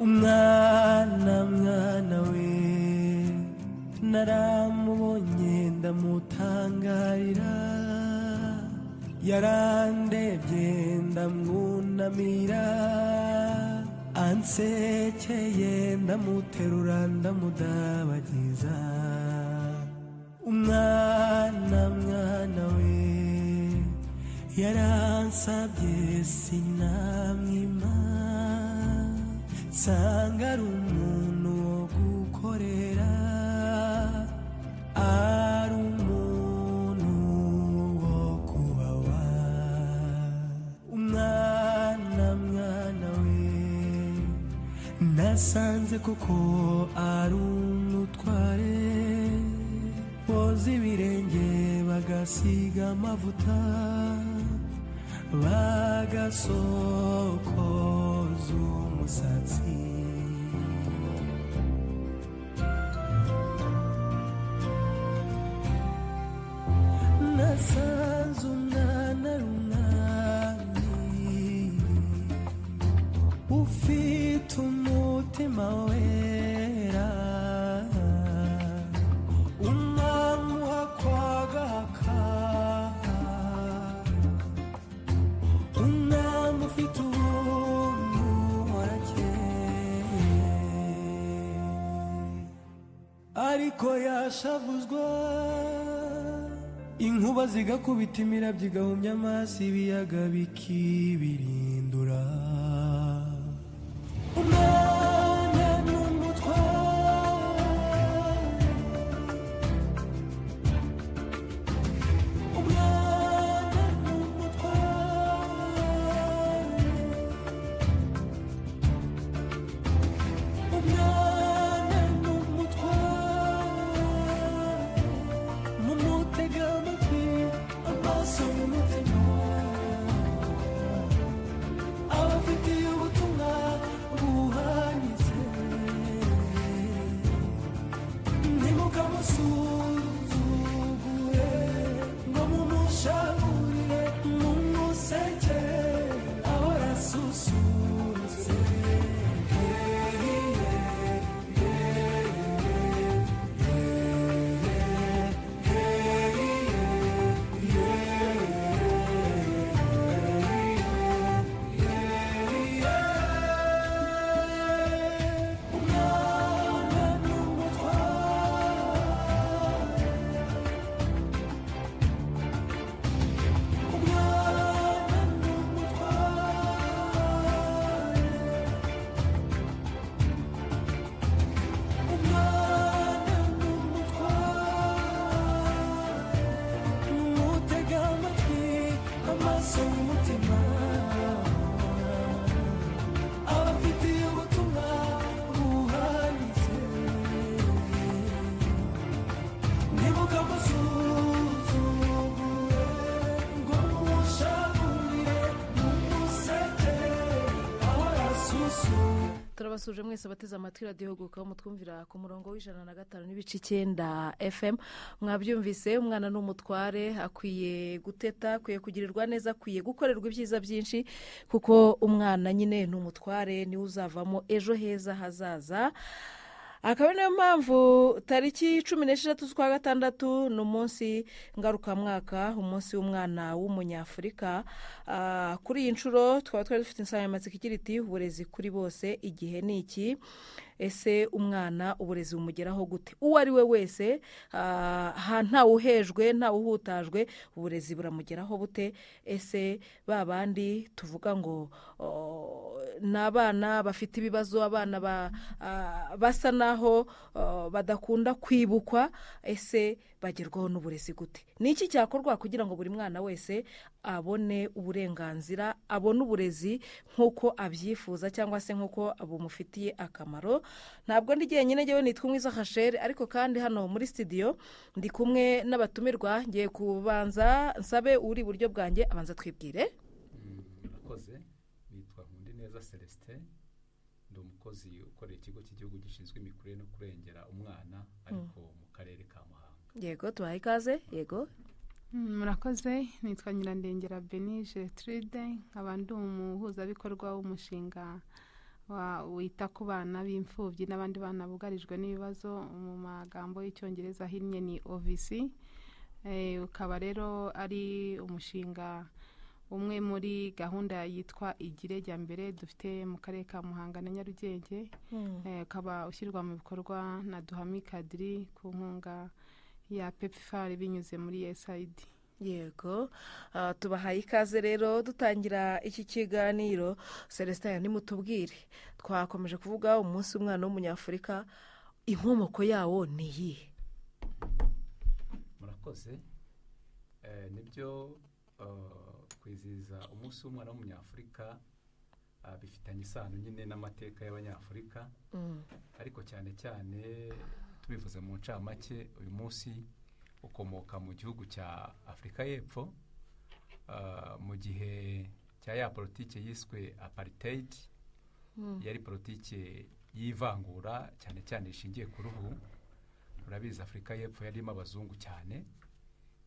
umwana we naramubonye ndamutangarira yarandebye ndamwunamira ansekeye ndamuterura ndamudabagiza umwana we yaransabye sinamwima nsanga ari umuntu wo gukorera ari umuntu wo kubawa umwana we nasanze kuko ari umutware boza ibirenge bagasiga amavuta bagasokoza umusatsi nasanze umwana runani ufite umutima wera unamuha kwagaka unamufite ubuntu horakeye ariko yashavuzwa inkuba zigakubita imirabyo igahumya amaso ibiyaga bikibirindura umwana n'umutware umwana n'umutware umwana n'umutware mumutega amatwi amaso y'umutima abafitiye ubutumwa buhanitse ntimukamusuzugure ngo mumushavurire mumusekere ahora asusurutse turabasuje mwese bateze amatwi radiyo huguka mutwumvira ku murongo w'105.9 FM mwabyumvise umwana n'umutware akwiye guteta akwiye kugirirwa neza akwiye gukorerwa ibyiza byinshi kuko umwana nyine n'umutware niwe uzavamo ejo heza hazaza akaba niyo mpamvu tariki 16 z'ukwa gatandatu ni umunsi ngarukamwaka umunsi w'umwana w'umunyafurika kuri iyi nshuro twari dufite insanganyamatsiko igira iti uburezi kuri bose igihe ni iki ese umwana uburezi bumugeraho gute uwo ari we wese ntawe uhejwe ntawe uhutajwe uburezi buramugeraho bute ese ba bandi tuvuga ngo ni abana bafite ibibazo abana basa naho badakunda kwibukwa ese bagerwaho n'uburezi gute ni iki cyakorwa kugira ngo buri mwana wese abone uburenganzira abone uburezi nk'uko abyifuza cyangwa se nk'uko bumufitiye akamaro ntabwo ndi jyenyine njyewe nitwa Mwiza Hasheri ariko kandi hano muri studio ndi kumwe n'abatumirwa ngiye kubanza nsabe uri iburyo bwanjye abanza twibwire. Murakoze nitwa Nkundineza Celestin ndi umukozi ukorera ikigo cy'igihugu gishinzwe imikurire no kurengera umwana ariko mu karere ka Muhanga. Yego tubahe ikaze. Yego murakoze nitwa Nyirandengera Benije Tride nkaba ndi umuhuzabikorwa w'umushinga wita ku bana b'imfubyi n'abandi bana bugarijwe n'ibibazo, mu magambo y'icyongereza ahinnye ni OVC. Ukaba rero ari umushinga umwe muri gahunda yitwa Igire jya mbere dufite mu karere ka Muhanga na Nyarugenge. Ukaba ushyirwa mu bikorwa na Duhami Kadiri ku nkunga ya PEPFAR binyuze muri USAID. Yego, tubahaye ikaze rero dutangira iki kiganiro. Celestin, nimutubwire, twakomeje kuvuga umunsi w'umwana w'umunyafurika, inkomoko yawo ni iyihe? Murakoze. Nibyo, kwizihiza umunsi w'umwana w'umunyafurika bifitanye isano nyine n'amateka y'abanyafurika, ariko cyane cyane tubivuze mu ncamake, uyu munsi ukomoka mu gihugu cya Afurika y'Epfo, mu gihe cya ya politike yiswe apartheid. Yari politike y'ivangura cyane cyane ishingiye ku ruhu. Urabizi Afurika y'Epfo yarimo abazungu cyane,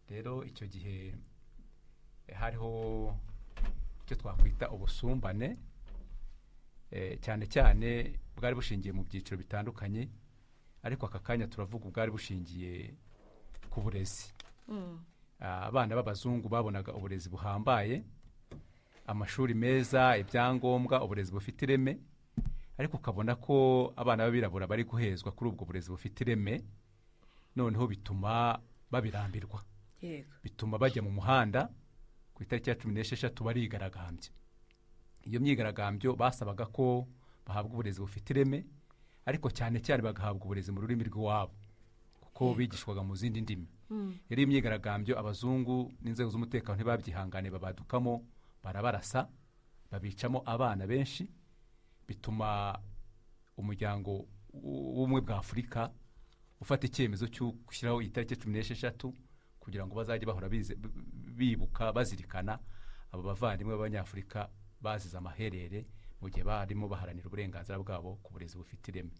rero icyo gihe hariho icyo twakwita ubusumbane, cyane cyane bwari bushingiye mu byiciro bitandukanye, ariko aka kanya turavuga ubwari bushingiye ku burezi. Abana b'abazungu babonaga uburezi buhambaye, amashuri meza, ibyangombwa, uburezi bufite ireme, ariko ukabona ko abana b'abirabura bari guhezwa kuri ubwo burezi bufite ireme, noneho bituma babirambirwa. Bituma bajya mu muhanda ku itariki ya 16 barigaragambye. Iyo myigaragambyo basabaga ko bahabwa uburezi bufite ireme, ariko cyane cyane bagahabwa uburezi mu rurimi rw'iwabo, kuko bigishwaga mu zindi ndimi. Yari imyigaragambyo, abazungu n'inzego z'umutekano ntibabyihangane, babadukamo, barabarasa, babicamo abana benshi, bituma umuryango w'ubumwe bwa Afurika ufata icyemezo cyo gushyiraho itariki 16 kugira ngo bazajye bahora bibuka bazirikana abo bavandimwe b'abanyafurika bazize amaherere mu gihe barimo baharanira uburenganzira bwabo ku burezi bufite ireme.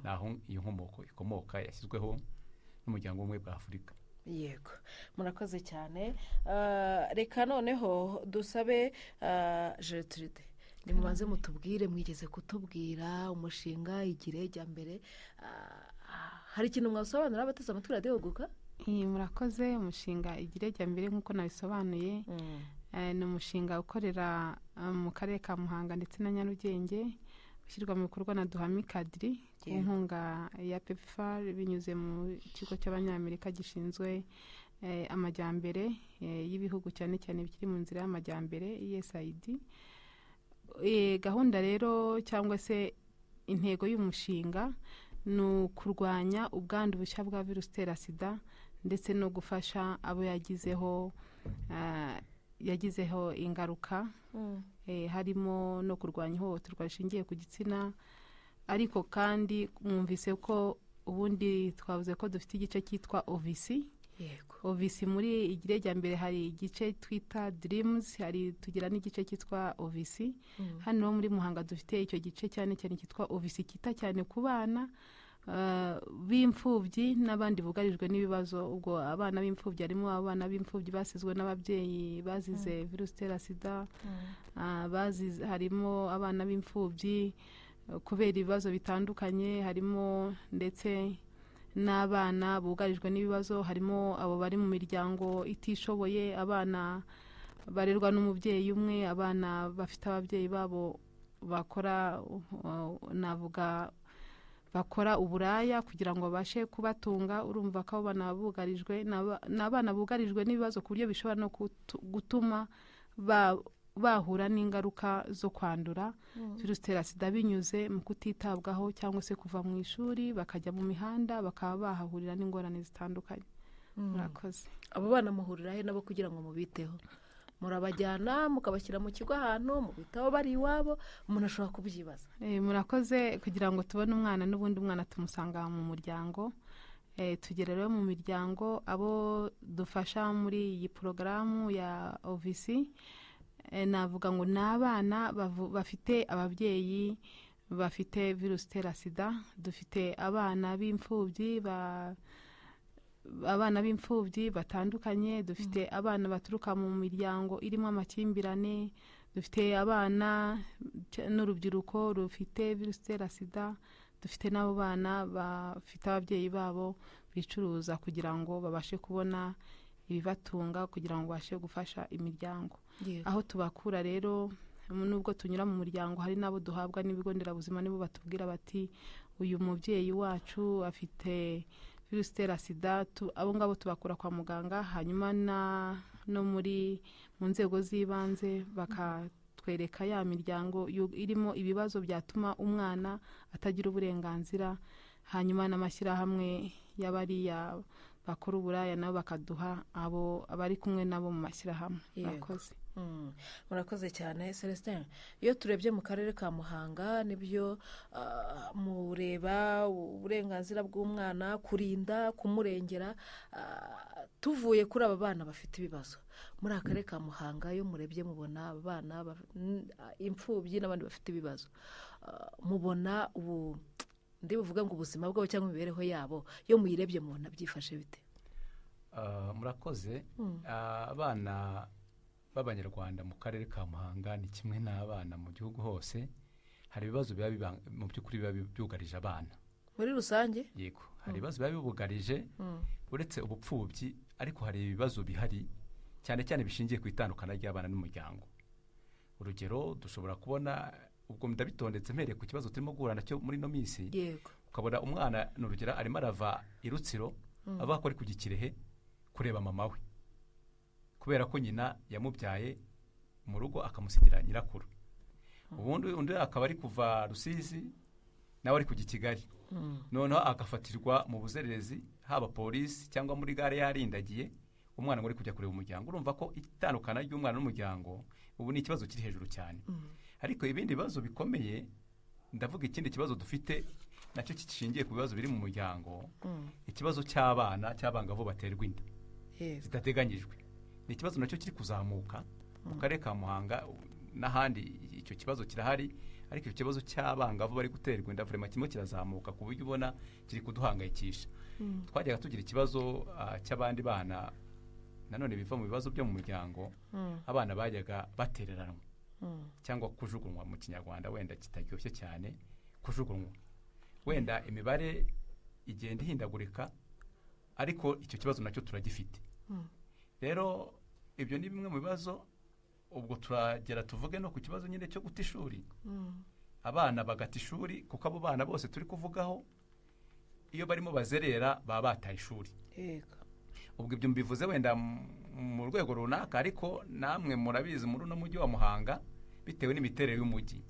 Naho iyo nkomoko ikomoka yashyizweho n'umuryango w'ubumwe bwa Afurika. Yego, murakoze cyane. Reka noneho dusabe Gertrude, nimubanze mutubwire, mwigeze kutubwira umushinga Igire jya mbere, hari ikintu mwasobanura abateze amatwi radiyo Huguka? Murakoze. Umushinga Igire jya mbere nk'uko nabisobanuye, ni umushinga ukorera mu karere ka Muhanga ndetse na Nyarugenge, ushyirwa mu bikorwa na Duhami Kadiri ku nkunga ya PEPFAR binyuze mu kigo cy'abanyamerika gishinzwe amajyambere y'ibihugu cyane cyane bikiri mu nzira y'amajyambere, USAID. Gahunda rero cyangwa se intego y'umushinga ni ukurwanya ubwandu bushya bwa virusi itera sida, ndetse no gufasha abo yagizeho ingaruka, harimo no kurwanya ihohoterwa rishingiye ku gitsina. Ariko kandi mwumvise ko ubundi twavuze ko dufite igice cyitwa OVC. OVC muri Igire jya mbere hari igice twita Dreams, tugira n'igice cyitwa OVC. Hano muri Muhanga dufite icyo gice cyane cyane cyitwa OVC, kita cyane ku bana b'imfubyi n'abandi bugarijwe n'ibibazo. Ubwo abana b'imfubyi harimo abana b'imfubyi basizwe n'ababyeyi bazize virusi itera sida, harimo abana b'imfubyi kubera ibibazo bitandukanye, harimo ndetse n'abana bugarijwe n'ibibazo, harimo abo bari mu miryango itishoboye, abana barerwa n'umubyeyi umwe, abana bafite ababyeyi babo bakora uburaya kugira ngo babashe kubatunga. Urumva ko abana bugarijwe n'abana bugarijwe n'ibibazo ku buryo bishobora no gutuma bahura n'ingaruka zo kwandura virusi itera sida binyuze mu kutitabwaho cyangwa se kuva mu ishuri bakajya mu mihanda, bakaba bahahurira n'ingorane zitandukanye. Murakoze. Abo bana muhurira he nabo kugira ngo mubiteho? Murabajyana mukabashyira mu kigo ahantu mubitaho bari iwabo? Umuntu ashobora kubyibaza. Murakoze. Kugira ngo tubone umwana, n'ubundi umwana tumusanga mu muryango. Tugera rero mu miryango, abo dufasha muri iyi porogaramu ya OVC, navuga ngo ni abana bafite ababyeyi bafite virusi itera sida. Dufite abana b'imfubyi batandukanye, dufite abana baturuka mu miryango irimo amakimbirane, dufite abana n'urubyiruko rufite virusi itera sida, dufite n'abo bana bafite ababyeyi babo bicuruza kugira ngo babashe kubona ibibatunga kugira ngo babashe gufasha imiryango. Aho tubakura rero nubwo tunyura mu muryango hari n'abo duhabwa n'ibigo nderabuzima nibo batubwira bati uyu mubyeyi wacu afite virusi itera sida, abo ngabo tubakura kwa muganga, hanyuma no mu nzego z'ibanze bakatwereka ya miryango irimo ibibazo byatuma umwana atagira uburenganzira, hanyuma n'amashyirahamwe y'abariya bakora uburaya nabo bakaduha abo abari kumwe nabo mu mashyirahamwe. Murakoze. Murakoze cyane Celestin. Iyo turebye mu karere ka Muhanga nibyo mureba uburenganzira bw'umwana, kurinda, kumurengera, tuvuye kuri aba bana bafite ibibazo muri akarere ka Muhanga. Iyo murebye mubona abana imfubyi n'abandi bafite ibibazo, mubona ubu ndi buvuga ngo ubuzima bwabo cyangwa imibereho yabo iyo muyirebye mubona byifashe bite? Murakoze. Abana b'Abanyarwanda mu karere ka Muhanga ni kimwe n'abana mu gihugu hose. Hari ibibazo mu by'ukuri biba byugarije abana muri rusange. Yego, hari ibibazo biba bibugarije uretse ubupfubyi, ariko hari ibibazo bihari cyane cyane bishingiye ku itandukana ry'abana n'umuryango. Urugero dushobora kubona, ubwo ndabitondetse mpereye ku kibazo turimo guhura nacyo muri no minsi. Yego. Ukabona umwana n'urugero arimo arava i Rutsiro ava ko ari ku Gikirehe kureba mama we, kubera ko nyina yamubyaye mu rugo akamusigira nyirakuru. Undi akaba ari kuva Rusizi nawe ari kujya i Kigali, noneho agafatirwa mu buzererezi, haba polisi cyangwa muri gare yarindagiye, umwana ngo ari kujya kureba umuryango. Urumva ko itandukana ry'umwana n'umuryango ubu ni ikibazo kiri hejuru cyane. Ariko ibindi bibazo bikomeye, ndavuga ikindi kibazo dufite nacyo kishingiye ku bibazo biri mu muryango, ikibazo cy'abangavu baterwa inda zitateganyijwe. Ni ikibazo nacyo kiri kuzamuka mu karere ka Muhanga n'ahandi. Icyo kibazo kirahari, ariko icyo kibazo cy'abangavu bari guterwa inda vraiment kimwe kirazamuka ku buryo ubona kiri kuduhangayikisha. Twajyaga tugira ikibazo cy'abandi bana nanone biva mu bibazo byo mu muryango, abana bajyaga batereranwa cyangwa kujugunywa, mu Kinyarwanda wenda kitaryoshye cyane, kujugunywa. Wenda imibare igenda ihindagurika, ariko icyo kibazo nacyo turagifite. Rero ibyo ni bimwe mu bibazo. Ubwo turagera tuvuge no ku kibazo nyine cyo guta ishuri. Abana bagata ishuri, kuko abo bana bose turi kuvugaho iyo barimo bazerera baba bataye ishuri. Ubwo ibyo mbivuze wenda mu rwego runaka, ariko namwe murabizi muri uno mujyi wa Muhanga bitewe n'imiterere y'umujyi.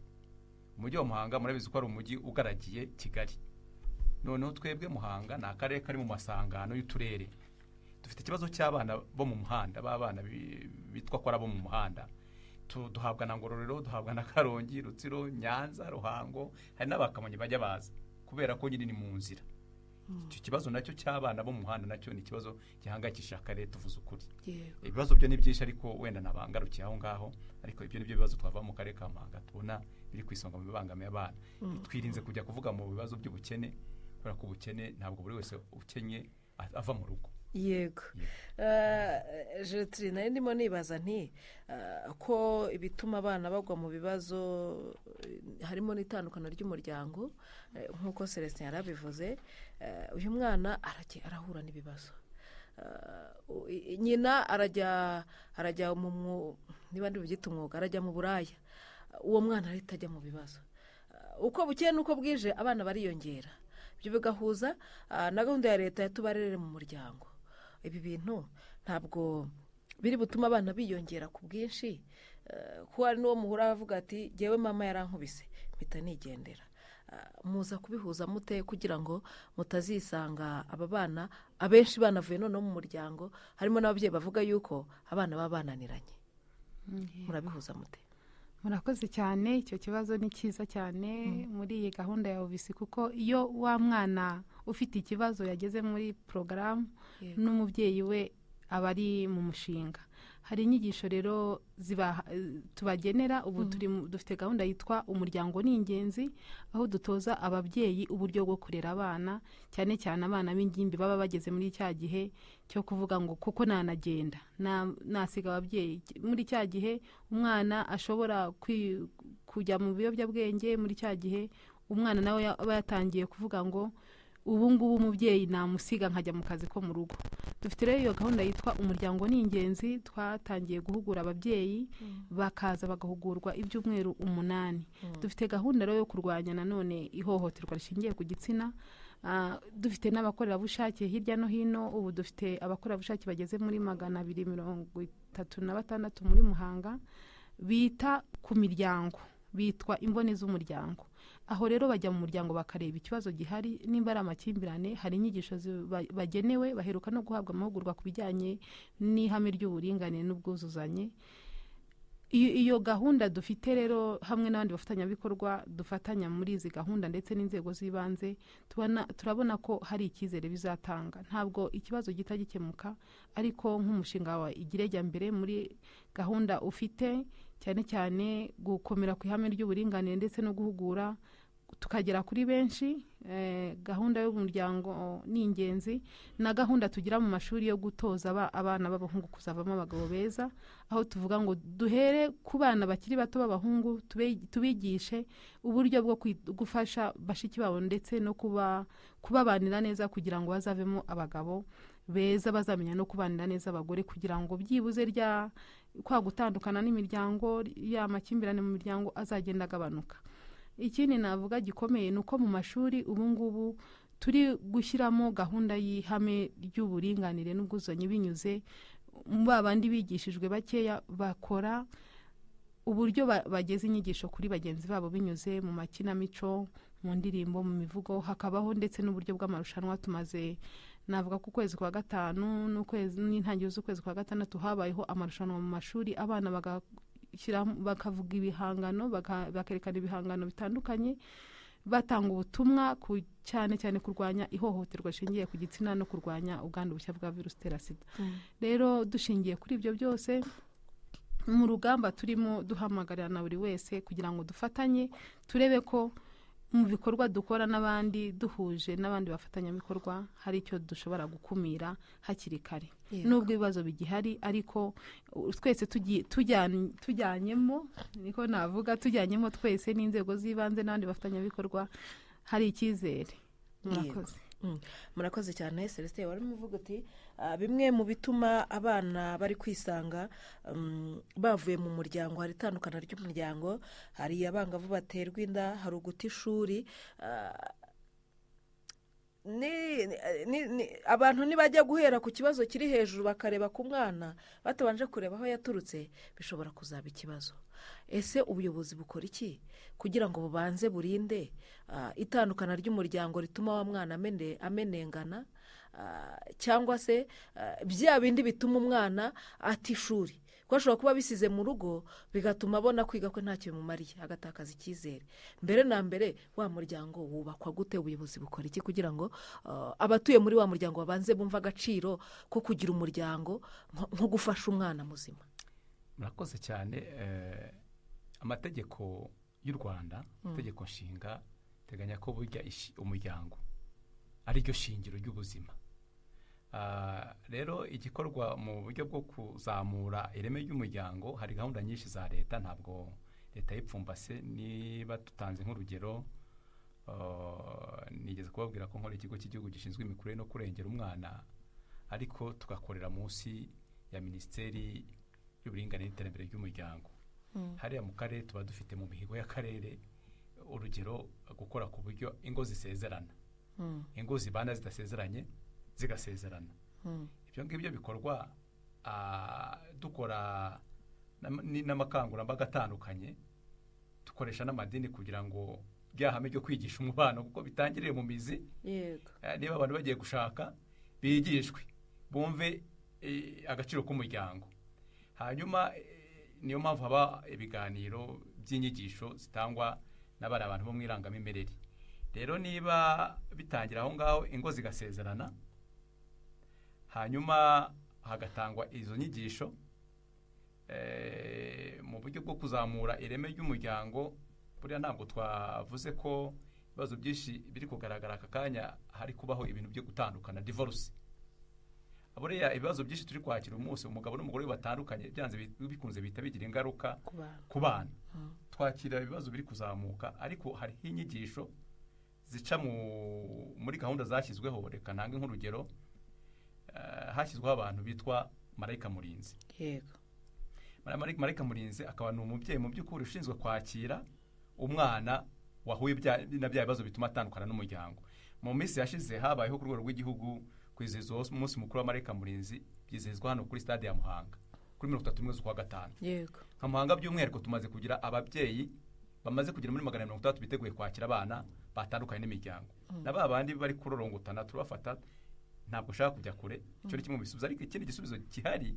Umujyi wa Muhanga murabizi ko ari umujyi ugaragiye Kigali. Noneho twebwe Muhanga ni akarere kari mu masangano y'uturere. Dufite ikibazo cy'abana bo mu muhanda, b'abana bitwa ko ari abo mu muhanda. Duhabwa na Ngororero, duhabwa na Karongi, Rutsiro, Nyanza, Ruhango, hari n'abakamonyi bajya baza kubera ko nyine ni mu nzira. Icyo kibazo nacyo cy'abana bo mu muhanda nacyo ni ikibazo gihangayikishije akarere, tuvuze ukuri. Ibibazo byo ni byinshi, ariko wenda nabangarukiye aho ngaho. Ariko ibyo nibyo bibazo twava mu karere ka Muhanga tubona biri kwisonga mu bibangamiye abana. Twirinze kujya kuvuga mu bibazo by'ubukene, kubera ko ubukene ntabwo buri wese ukenye ava mu rugo. Yego. Jetri, nari ndimo nibaza nti ko ibituma abana bagwa mu bibazo harimo n'itandukana ry'umuryango, nk'uko Celestin yarabivuze. Uyu mwana arahura n'ibibazo, nyina arajya niba ndi bubyita umwuga, arajya mu buraya, uwo mwana ahita ajya mu bibazo. Uko bukeye n'uko bwije abana bariyongera, ibyo bigahuza na gahunda ya leta ya tubarere mu muryango. Ibi bintu ntabwo biri butuma abana biyongera ku bwinshi, kuko hari n'uwo muhura avuga ati jyewe mama yarankubise mpita nigendera. Muza kubihuza mute kugira ngo mutazisanga aba bana abenshi banavuye noneho mu muryango, harimo n'ababyeyi bavuga yuko abana baba bananiranye? Murabihuza mute? Murakoze cyane. Icyo kibazo ni cyiza cyane muri iyi gahunda ya OVC, kuko iyo wa mwana ufite ikibazo yageze muri porogaramu n'umubyeyi we aba ari mu mushinga. Hari inyigisho rero tubagenera. Ubu dufite gahunda yitwa umuryango ni ingenzi, aho dutoza ababyeyi uburyo bwo kurera abana, cyane cyane abana b'ingimbi baba bageze muri cya gihe cyo kuvuga ngo kuko nanagenda nasiga ababyeyi. Muri cya gihe umwana ashobora kujya mu biyobyabwenge. Muri cya gihe umwana nawe aba yatangiye kuvuga ngo ubu ngubu umubyeyi namusiga nkajya mu kazi ko mu rugo. Dufite rero iyo gahunda yitwa umuryango ni ingenzi, twatangiye guhugura ababyeyi bakaza bagahugurwa ibyumweru 8. Dufite gahunda rero yo kurwanya nanone ihohoterwa rishingiye ku gitsina. Dufite n'abakorerabushake hirya no hino. Ubu dufite abakorerabushake bageze muri 236 muri Muhanga bita ku miryango, bitwa imboni z'umuryango. Aho rero bajya mu muryango bakareba ikibazo gihari, nimba ari amakimbirane, hari inyigisho bagenewe, baheruka no guhabwa amahugurwa ku bijyanye n'ihame ry'uburinganire n'ubwuzuzanye. Iyo gahunda dufite rero hamwe n'abandi bafatanyabikorwa dufatanya muri izi gahunda ndetse n'inzego z'ibanze, turabona ko hari icyizere bizatanga. Ntabwo ikibazo gihita gikemuka, ariko nk'umushinga wa Igirejya mbere muri gahunda ufite cyane cyane gukomera ku ihame ry'uburinganire ndetse no guhugura tukagera kuri benshi. Gahunda y'umuryango ni ingenzi, na gahunda tugira mu mashuri yo gutoza abana b'abahungu kuzavamo abagabo beza, aho tuvuga ngo duhere ku bana bakiri bato b'abahungu tubigishe uburyo bwo gufasha bashiki babo ndetse no kubabanira neza kugira ngo bazavemo abagabo beza, bazamenya no kubanira neza abagore, kugira ngo byibuze kwa gutandukana n'imiryango, ya makimbirane mu miryango azagenda agabanuka. Ikindi navuga gikomeye ni uko mu mashuri ubu ngubu turi gushyiramo gahunda y'ihame ry'uburinganire n'ubwuzuzanye binyuze mu babandi bigishijwe bakeya, bakora uburyo bageze inyigisho kuri bagenzi babo binyuze mu makinamico, mu ndirimbo, mu mivugo. Hakabaho ndetse n'uburyo bw'amarushanwa. Tumaze navuga ku kwezi kwa 5 n'intangiriro z'ukwezi kwa 6 habayeho amarushanwa mu mashuri, abana bakavuga ibihangano, bakerekana ibihangano bitandukanye, batanga ubutumwa cyane cyane kurwanya ihohoterwa rishingiye ku gitsina no kurwanya ubwandu bushya bwa virusi itera sida. Rero dushingiye kuri ibyo byose, mu rugamba turimo duhamagarira na buri wese kugira ngo dufatanye, turebe ko mu bikorwa dukora n'abandi, duhuje n'abandi bafatanyabikorwa, hari icyo dushobora gukumira hakiri kare. Nubwo ibibazo bigihari, ariko twese tujyanyemo, niko navuga, tujyanyemo twese n'inzego z'ibanze n'abandi bafatanyabikorwa, hari icyizere. Murakoze. Murakoze cyane. Celestin, warimo uvuga uti bimwe mu bituma abana bari kwisanga bavuye mu muryango, hari itandukana ry'umuryango, hari abangavu baterwa inda, hari uguta ishuri. Abantu nibajya guhera ku kibazo kiri hejuru bakareba ku mwana batabanje kureba aho yaturutse, bishobora kuzaba ikibazo. Ese ubuyobozi bukora iki kugira ngo bubanze burinde itandukana ry'umuryango rituma wa mwana amenengana, cyangwa se bya bindi bituma umwana ata ishuri, ko ashobora kuba bisize mu rugo bigatuma abona kwiga ko ntacyo bimumariye, agatakaza icyizere. Mbere na mbere wa muryango wubakwa gute? Ubuyobozi bukora iki kugira ngo abatuye muri wa muryango babanze bumva agaciro ko kugira umuryango nko gufasha umwana muzima? Murakoze cyane. Amategeko y'u Rwanda, itegeko nshinga, teganya ko burya umuryango ari ryo shingiro ry'ubuzima. Rero igikorwa mu buryo bwo kuzamura ireme ry'umuryango, hari gahunda nyinshi za leta, ntabwo leta yipfumbase. Niba tutanze nk'urugero, nigeze kubabwira ko nkora ikigo cy'igihugu gishinzwe imikurire no kurengera umwana, ariko tugakorera munsi ya Minisiteri y'uburinganire n'iterambere ry'umuryango. Hariya mu karere tuba dufite mu mihigo y'akarere urugero gukora ku buryo ingo zisezerana, ingo zibana zidasezeranye zigasezerana. Ibyo ngibyo bikorwa dukora n'amakangurambaga atandukanye, dukoresha n'amadini kugira ngo ryahame ryo kwigisha umubano, kuko bitangiriye mu mizi. Niba abantu bagiye gushaka bigishwe, bumve agaciro k'umuryango. Hanyuma niyo mpamvu haba ibiganiro by'inyigisho zitangwa n'abari abantu bo mu irangamimerere. Rero niba bitangira aho ngaho ingo zigasezerana, hanyuma hagatangwa izo nyigisho mu buryo bwo kuzamura ireme ry'umuryango. Buriya ntabwo twavuze ko ibibazo byinshi biri kugaragara aka kanya, hari kubaho ibintu byo gutandukana, divorce. Buriya ibibazo byinshi turi kwakira umunsi, umugabo n'umugore batandukanye, byanze bikunze bihita bigira ingaruka ku bana. twakira ibibazo biri kuzamuka, ariko hariho inyigisho zica muri gahunda zashyizweho. Reka ntange nk'urugero, hashyizweho abantu bitwa marayika murinzi. yego Marayika murinzi akaba ni umubyeyi mu by'ukuri ushinzwe kwakira umwana wahuye na bya bibazo bituma atandukana n'umuryango. Mu minsi yashize habayeho ku rwego rw'igihugu kwizihiza umunsi mukuru wa marayika murinzi, byizihizwa hano kuri stade ya Muhanga kuri 31 z'ukwa gatanu. yego nka Muhanga by'umwihariko tumaze kugira ababyeyi bamaze kugera muri 130 biteguye kwakira abana batandukanye n'imiryango. Na ba bandi bari kurorongotana turabafata, ntabwo ushaka kujya kure. Icyo ni kimwe mu bisubizo, ariko ikindi gisubizo gihari,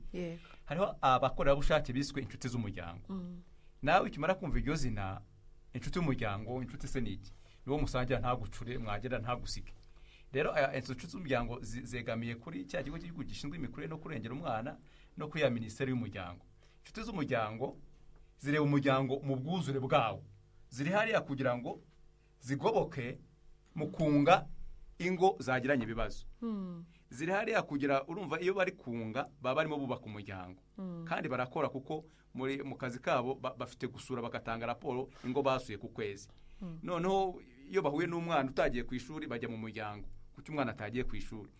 hariho abakorerabushake biswe inshuti z'umuryango. Nawe ukimara kumva iryo zina inshuti y'umuryango, inshuti se niki? Niwo musangira ntagucure, mwagera ntagusike. Rero inshuti z'umuryango zegamiye kuri cya kigo cy'igihugu gishinzwe imikurire no kurengera umwana no kuri ya minisiteri y'umuryango. Inshuti z'umuryango zireba umuryango mu bwuzure bwawo, ziri hariya kugira ngo zigoboke mu kunga ingo zagiranye ibibazo. Ziri hariya kugira, urumva iyo bari kunga baba barimo bubaka umuryango, kandi barakora kuko mu kazi kabo bafite gusura bagatanga raporo ingo basuye ku kwezi. Noneho iyo bahuye n'umwana utagiye ku ishuri bajya mu muryango kuko umwana atagiye ku ishuri.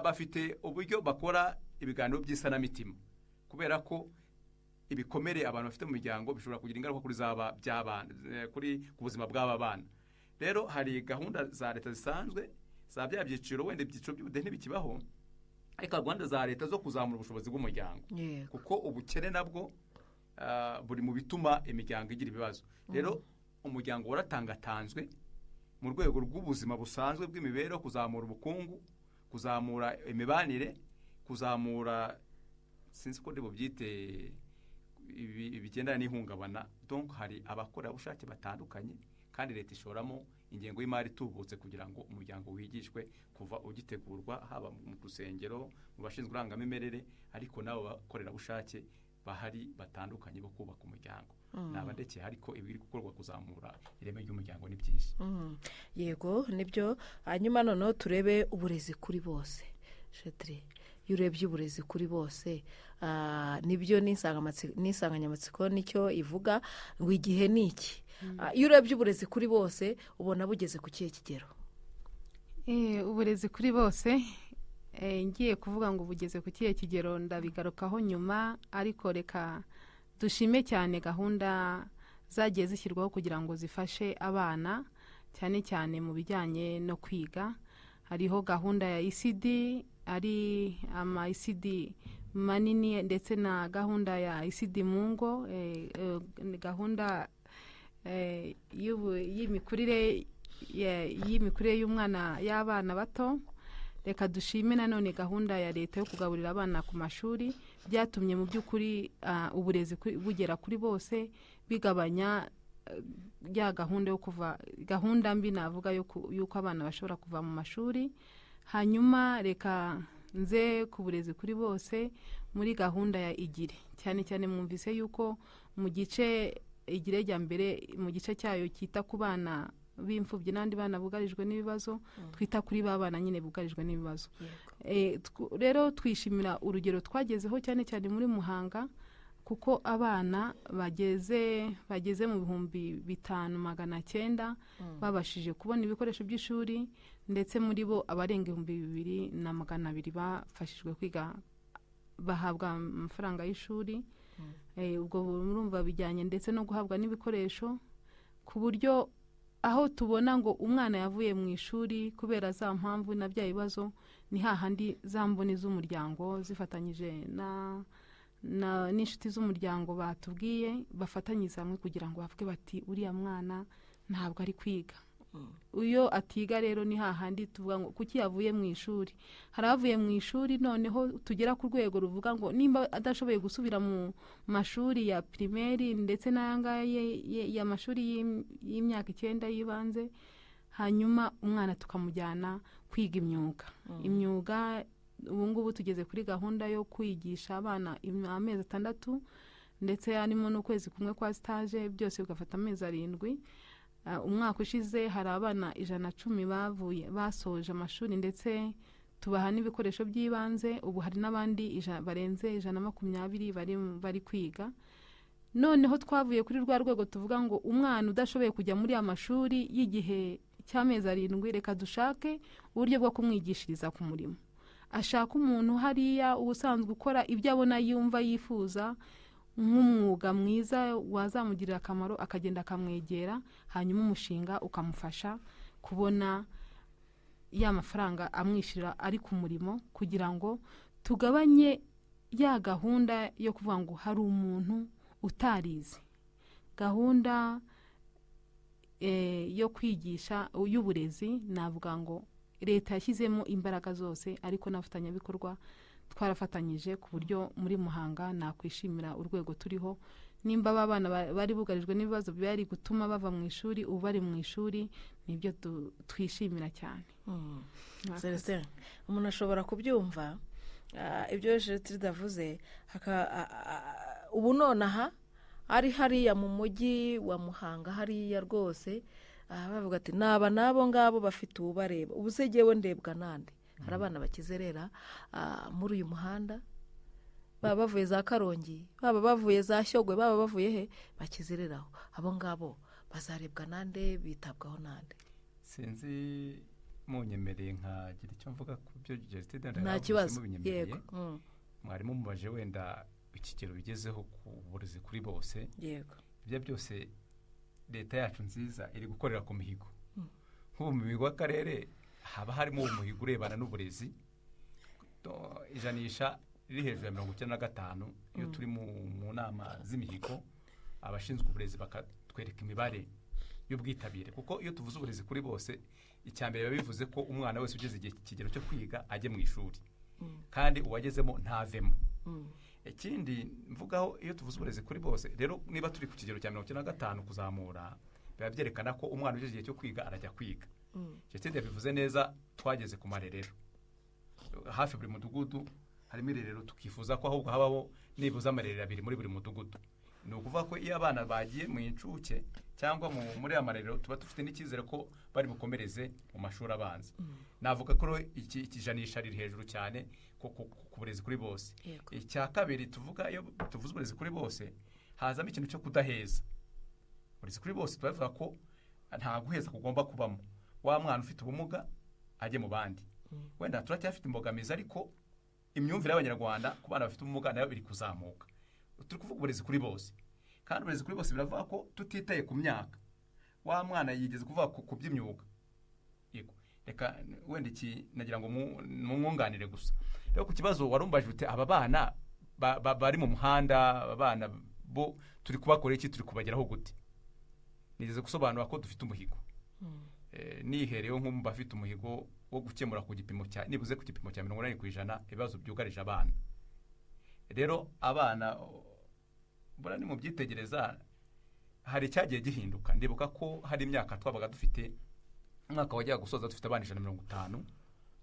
Bafite uburyo bakora ibiganiro by'isanamitima, kubera ko ibikomere abantu bafite mu miryango bishobora kugira ingaruka kuri ku buzima bw'aba bana. Rero hari gahunda za leta zisanzwe za bya byiciro, wenda ibyiciro by'ubudehe ntibikibaho, ariko gahunda za leta zo kuzamura ubushobozi bw'umuryango, kuko ubukene nabwo buri mu bituma imiryango igira ibibazo. Rero umuryango waratangatanzwe mu rwego rw'ubuzima busanzwe bw'imibereho, kuzamura ubukungu, kuzamura imibanire, kuzamura sinzi ko ndibubyite ibigendana n'ihungabana. Donc hari abakorerabushake batandukanye, kandi leta ishoramo ingengo y'imari itubutse kugira ngo umuryango wigishwe kuva ugitegurwa, haba mu rusengero, mu bashinzwe irangamimerere, ariko nabo bakorerabushake bahari batandukanye bo kubaka umuryango. Naba ndekeye, ariko ibiri gukorwa kuzamura ireme ry'umuryango ni byinshi. Yego nibyo. Hanyuma noneho turebe uburezi kuri bose. Shedri, iyo urebye uburezi kuri bose, nibyo n'insanganyamatsiko nicyo ivuga ngo igihe ni iki. Iyo urebye uburezi kuri bose ubona bugeze ku kihe kigero? Uburezi kuri bose ngiye kuvuga ngo bugeze ku kihe kigero ndabigarukaho nyuma, ariko reka dushime cyane gahunda zagiye zishyirwaho kugira ngo zifashe abana cyane cyane mu bijyanye no kwiga. Hariho gahunda ya ECD, ari ama ECD manini, ndetse na gahunda ya ECD mu ngo, gahunda y'imikurire y'umwana y'abana bato. Reka dushime nanone gahunda ya leta yo kugaburira abana ku mashuri, byatumye mu by'ukuri uburezi bugera kuri bose, bigabanya ya gahunda yo gahunda mbi navuga yuko abana bashobora kuva mu mashuri. Hanyuma reka nze ku burezi kuri bose muri gahunda ya igire, cyane cyane mwumvise yuko mu gice igire jya mbere, mu gice cyayo cyita ku bana b'imfubyi n'andi bana bugarijwe n'ibibazo, twita kuri ba bana nyine bugarijwe n'ibibazo. Rero twishimira urugero twagezeho cyane cyane muri Muhanga, kuko abana bageze mu 5,900 babashije kubona ibikoresho by'ishuri, ndetse muri bo abarenga 2,200 bafashijwe kwiga, bahabwa amafaranga y'ishuri. Ubwo murumva bijyanye ndetse no guhabwa n'ibikoresho, ku buryo aho tubona ngo umwana yavuye mu ishuri kubera za mpamvu na bya bibazo, ni hahandi za mboni z'umuryango zifatanyije n'inshuti z'umuryango batubwiye, bafatanyiriza hamwe kugira ngo bavuge bati uriya mwana ntabwo ari kwiga. Uyo atiga rero ni hahandi tuvuga ngo kuki yavuye mu ishuri. Hari avuye mu ishuri noneho tugera ku rwego ruvuga ngo nimba adashoboye gusubira mu mashuri ya primaire ndetse n'ayangaye ya mashuri y'imyaka 9 yibanze, hanyuma umwana tukamujyana kwiga imyuga. Imyuga ubu ngubu tugeze kuri gahunda yo kwigisha abana amezi 6, ndetse harimo n'ukwezi kumwe kwa stage, byose bigafata amezi 7. Umwaka ushize hari abana 110 basoje amashuri, ndetse tubaha n'ibikoresho by'ibanze. Ubu hari n'abandi barenze 120 bari kwiga. noneho twavuye kuri rwa rwego tuvuga ngo umwana udashoboye kujya muri amashuri y'igihe cy'amezi 7 reka dushake uburyo bwo kumwigishiriza ku murimo, ashaka umuntu hariya ubusanzwe ukora ibyo abona yumva yifuza nk'umwuga mwiza wazamugirira akamaro, akagenda akamwegera, hanyuma umushinga ukamufasha kubona ya mafaranga amwishyurira ari ku murimo, kugira ngo tugabanye ya gahunda yo kuvuga ngo hari umuntu utarize. Gahunda yo kwigisha y'uburezi navuga ngo leta yashyizemo imbaraga zose, ariko n'abafatanyabikorwa twarafatanyije ku buryo muri Muhanga nakwishimira urwego turiho. Nimba abana bari bugarijwe n'ibibazo bari gutuma bava mu ishuri, ubu bari mu ishuri, nibyo twishimira cyane. Celestin, umuntu ashobora kubyumva ibyo Gertrude avuze, ubu nonaha ari hariya mu mujyi wa Muhanga hariya rwose, bavuga ati nabo ngabo bafite ubareba, ubu se jyewe ndebwa nande? Hari abana bakizerera muri uyu muhanda, baba bavuye za Karongi, baba bavuye za Shyogwe, baba bavuye he, bakizereraho. Abo ngabo bazarebwa nande, bitabwaho nande? Sinzi, munyemereye nkagira icyo mvuga ku byo Gertrude nta kibazo. Yego. Mwarimu mubaje wenda ikigero bigezeho ku burezi kuri bose. Yego. Ibyo byose leta yacu nziza iri gukorera ku mihigo. Nk'ubu mu mihigo y'akarere haba harimo umuhigo urebana n'uburezi, ijanisha riri hejuru ya 95. Iyo turi mu nama z'imihigo, abashinzwe uburezi bakatwereka imibare y'ubwitabire, kuko iyo tuvuze uburezi kuri bose, icyambere biba bivuze ko umwana wese ugeze igihe kigero cyo kwiga ajye mu ishuri, kandi uwagezemo ntavemo. Ikindi mvugaho, iyo tuvuze uburezi kuri bose rero, niba turi ku kigero cya 95 kuzamura, biba byerekana ko umwana ugeze igihe cyo kwiga arajya kwiga. Gertrude bivuze neza, twageze ku marerero hafi buri mudugudu harimo irerero, tukifuza ko ahubwo habaho nibuza amarerero 2 muri buri mudugudu. Ni ukuvuga ko iyo abana bagiye mu incuke cyangwa muri amarerero, tuba dufite n'icyizere ko bari bukomereze mu mashuri abanza. Navuga ko ikijanisha riri hejuru cyane ku burezi kuri bose. Icya kabiri tuvuga, iyo tuvuze uburezi kuri bose, hazamo ikintu cyo kudaheza. Uburezi kuri bose tubavuga ko nta guheza kugomba kubamo. Wa mwana ufite ubumuga ajye mu bandi. Wenda turacyafite imbogamizi, ariko imyumvire y'Abanyarwanda ku bana bafite ubumuga nayo biri kuzamuka. Turi kuvuga uburezi kuri bose, kandi uburezi kuri bose biravuga ko tutitaye ku myaka. Wa mwana yigeze kuvuga ku by'imyuga. Yego, reka wenda iki nagira ngo mwunganire gusa. Rero ku kibazo warumbaje ute, aba bana bari mu muhanda, abana bo turi kubakora iki, turi kubageraho gute? Nigeze gusobanura ko dufite umuhigo. Nihereyeho nk'umba afite umuhigo wo gukemura ku gipimo cya nibuze ku gipimo cya 80% ibibazo byugarije abana. Rero abana bura ni mu byitegereza, hari cyagiye gihinduka. Ndibuka ko hari imyaka twabaga dufite, umwaka wajya gusoza dufite abana 150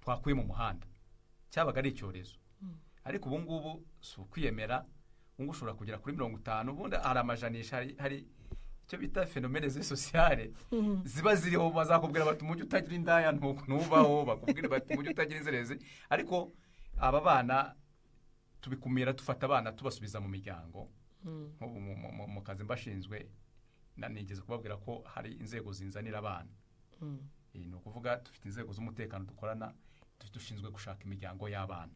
twakuye mu muhanda, cyabaga ari icyorezo. Ariko ubu ngubu si ukwiyemera, ungu ushobora kugera kuri 50. Ubundi hari amajanisha, hari icyo bita phénomène sociale ziba ziriho, bazakubwira bati umujyi utagira indaya ntubaho, bakubwira bati umujyi utagira inzerezi. Ariko aba bana tubikumira, dufata abana tubasubiza mu miryango. Mu kazi mbashinzwe nigeze kubabwira ko hari inzego zinzanira abana. Ni ukuvuga dufite inzego z'umutekano dukorana, dushinzwe gushaka imiryango y'abana.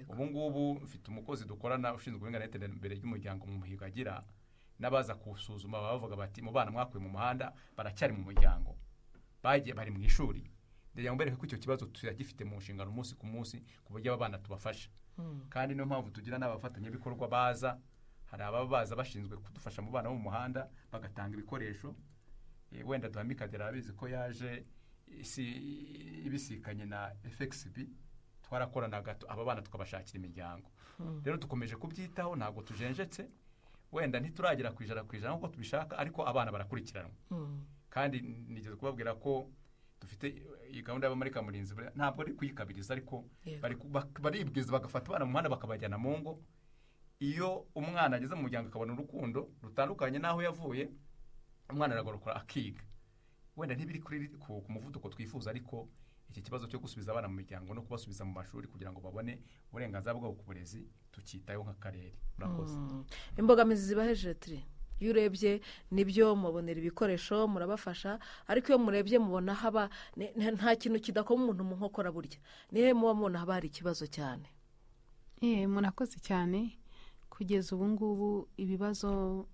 Ubu ngubu mfite umukozi dukorana ushinzwe uburenganzira imbere y'umuryango mu muhigo agira, n'abaza kusuzuma bavuga bati mu bana mwakuye mu muhanda baracyari mu muryango, bagiye bari mu ishuri. Ndagira ngo mbereke ko icyo kibazo turagifite mu nshingano umunsi ku munsi, ku buryo abana tubafasha. Kandi niyo mpamvu tugira n'abafatanyabikorwa baza, hari ababa baza bashinzwe kudufasha mu bana bo mu muhanda, bagatanga ibikoresho. Wenda duhamikadera abizi ko yaje ibisikanye na FXB, twarakoranaga aba bana tukabashakira imiryango. Rero dukomeje kubyitaho, ntabwo tujenjetse, wenda ntituragira ku ijana nk'uko tubishaka, ariko abana barakurikiranwa. Kandi nigeze kubabwira ko dufite iyi gahunda y'abamarika murinzi, ntabwo ari kuyikabiriza, ariko baribwiza bagafata abana mu muhanda bakabajyana mu ngo. Iyo umwana ageze mu muryango akabona urukundo rutandukanye n'aho yavuye, umwana aragorokora akiga. Wenda ntibiri ku muvuduko twifuza, ariko iki kibazo cyo gusubiza abana mu miryango no kubasubiza mu mashuri kugira ngo babone uburenganzira bwabo ku burezi tukitayeho nk'akarere. Murakoze. Imbogamizi ziba hejuru turi iyo urebye nibyo mubonera ibikoresho murabafasha, ariko iyo murebye mubona haba nta kintu kidakoma umuntu mu nkokora burya nihe muba mubona haba hari ikibazo cyane. Murakoze cyane. Kugeza ubu ngubu ibibazo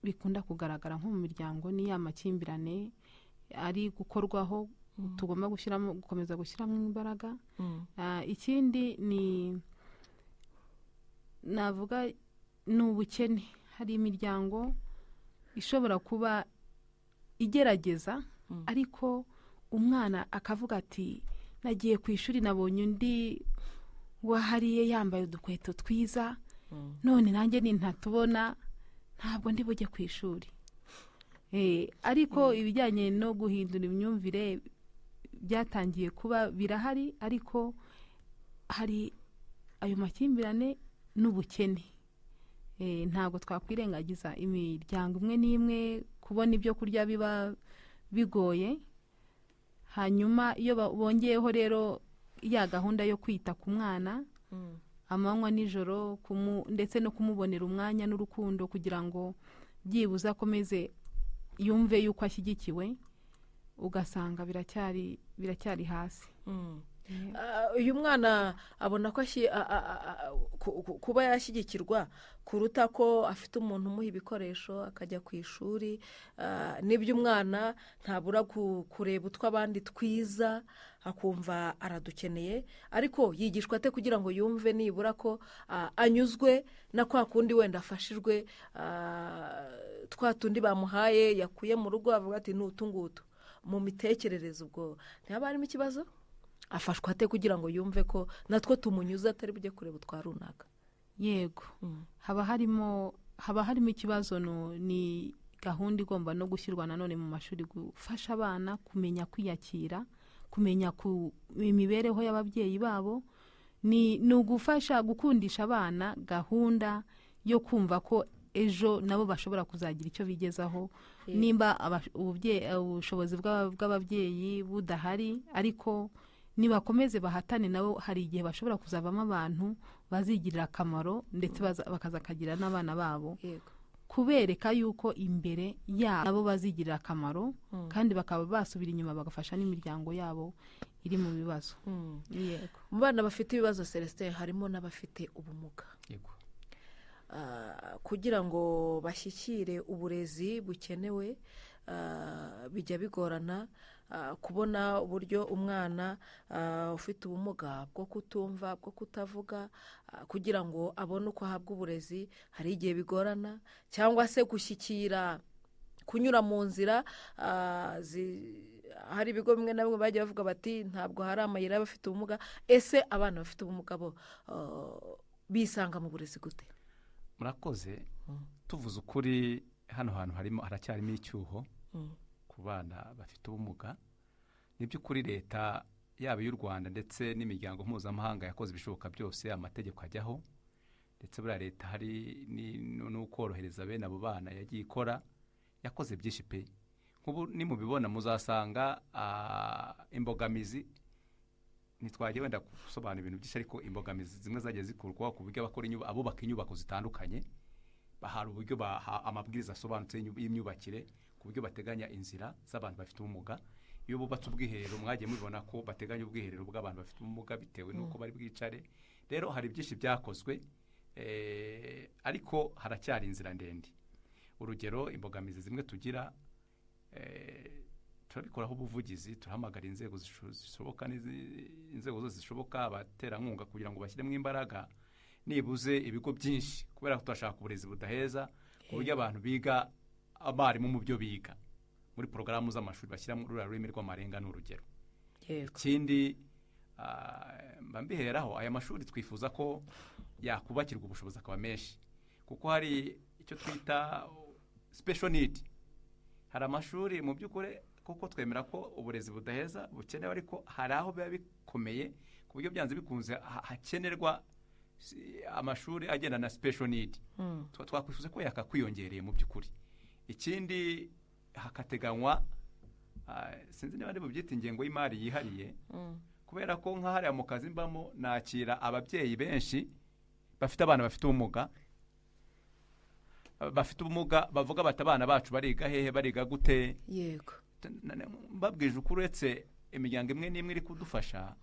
bikunda kugaragara nko mu miryango ni ya makimbirane ari gukorwaho tugomba gukomeza gushyiramo imbaraga. Ikindi ni navuga ni ubukene. Hari imiryango ishobora kuba igerageza ariko umwana akavuga ati nagiye ku ishuri nabonye undi wahariye yambaye udukweto twiza, none nanjye ntatubona ntabwo ndi bujye ku ishuri. Ariko ibijyanye no guhindura imyumvire byatangiye kuba birahari, ariko hari ayo makimbirane n'ubukene. Ntabwo twakwirengagiza imiryango imwe n'imwe kubona ibyo kurya biba bigoye. Hanyuma iyo bongeyeho rero ya gahunda yo kwita ku mwana amanywa nijoro ndetse no kumubonera umwanya n'urukundo kugira ngo byibuze akomeze yumve yuko ashyigikiwe, ugasanga biracyari hasi. Uyu mwana abona ko kuba yashyigikirwa kuruta ko afite umuntu umuha ibikoresho akajya ku ishuri. N'ibyo umwana ntabura kureba utw'abandi twiza akumva aradukeneye, ariko yigishwa ate kugira ngo yumve nibura ko anyuzwe na kwa kundi wenda afashijwe twa tundi bamuhaye yakuye mu rugo avuga ati n'utu ngutu. Mu mitekerereze ubwo ntihaba harimo ikibazo? Afashwa ate kugira ngo yumve ko natwo tumunyuze atari bujye kureba utwa runaka? Yego, haba harimo ikibazo. Ni gahunda igomba no gushyirwa nanone mu mashuri gufasha abana kumenya kwiyakira, kumenya ku imibereho y'ababyeyi babo. Ni ugufasha gukundisha abana gahunda yo kumva ko ejo nabo bashobora kuzagira icyo bigezaho. Nimba ubushobozi bw'ababyeyi budahari, ariko nibakomeze bahatane nabo hari igihe bashobora kuzavamo abantu bazigirira akamaro ndetse bakazakagira n'abana babo. Kubereka yuko imbere yabo nabo bazigirira akamaro kandi bakaba basubira inyuma bagafasha n'imiryango yabo iri mu bibazo. Mu bana bafite ibibazo Celestin harimo n'abafite ubumuga. Kugira ngo bashyikire uburezi bukenewe bijya bigorana kubona uburyo umwana ufite ubumuga bwo kutumva, bwo kutavuga, kugira ngo abone uko ahabwa uburezi. Hari igihe bigorana, cyangwa se gushyikira kunyura mu nzira. Hari ibigo bimwe na bimwe bagiye bavuga bati ntabwo hari amayira y'abafite ubumuga. Ese abana bafite ubumuga bo bisanga mu burezi gute? Murakoze. Tuvuze ukuri, hano hantu haracyarimo icyuho ku bana bafite ubumuga. Ni by'ukuri leta yaba y'u Rwanda ndetse n'imiryango mpuzamahanga yakoze ibishoboka byose, amategeko ajyaho, ndetse buriya leta hari n'ukorohereza bene abo bana yagiye ikora, yakoze byinshi pe. Nk'ubu nimubibona muzasanga imbogamizi ntitwagiye wenda gusobanura ibintu byinshi, ariko imbogamizi zimwe zagiye zikurwaho ku buryo abubaka inyubako zitandukanye bahari uburyo amabwiriza asobanutse y'imyubakire ku buryo bateganya inzira z'abantu bafite ubumuga. Iyo bubatse ubwiherero mwagiye mubibona ko bateganya ubwiherero bw'abantu bafite ubumuga bitewe n'uko bari bwicare. Rero hari byinshi byakozwe, ariko haracyari inzira ndende. Urugero, imbogamizi zimwe tugira, turabikoraho ubuvugizi, turahamagara inzego zishoboka inzego zose zishoboka, abaterankunga kugira ngo bashyiremo imbaraga nibuze ibigo byinshi, kubera ko turashaka uburezi budaheza ku buryo abantu biga abarimu mu byo biga muri porogaramu z'amashuri bashyira mu rurimi rw'amarenga. N'urugero ikindi mbiheraho, aya mashuri twifuza ko yakubakirwa ubushobozi akaba menshi, kuko hari icyo twita special need. Hari amashuri mu by'ukuri kuko twemera ko uburezi budaheza bukenewe, ariko hari aho biba bikomeye ku buryo byanze bikunze hakenerwa amashuri agenda na special need. Twakwifuza ko yakakwiyongereye mu by'ukuri. Ikindi hakateganywa sinzi niba ari bubyita ingengo y'imari yihariye kubera ko nk'ahariya mu kazi mbamo nakira ababyeyi benshi bafite abana bafite ubumuga bavuga bati abana bacu bariga hehe, bariga gute. yego mbabwije ukuri uretse imiryango imwe n'imwe iri kudufasha,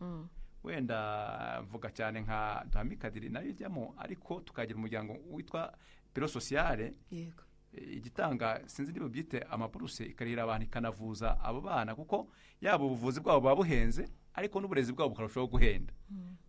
wenda mvuga cyane nka Duhamikadiri nayo ijyamo, ariko tukagira umuryango witwa biro sosiyale, yego igitanga sinzi niba byite amaburuse, ikarihira abantu ikanavuza abo bana, kuko yaba ubuvuzi bwabo buba buhenze ariko n'uburezi bwabo bukarushaho guhenda,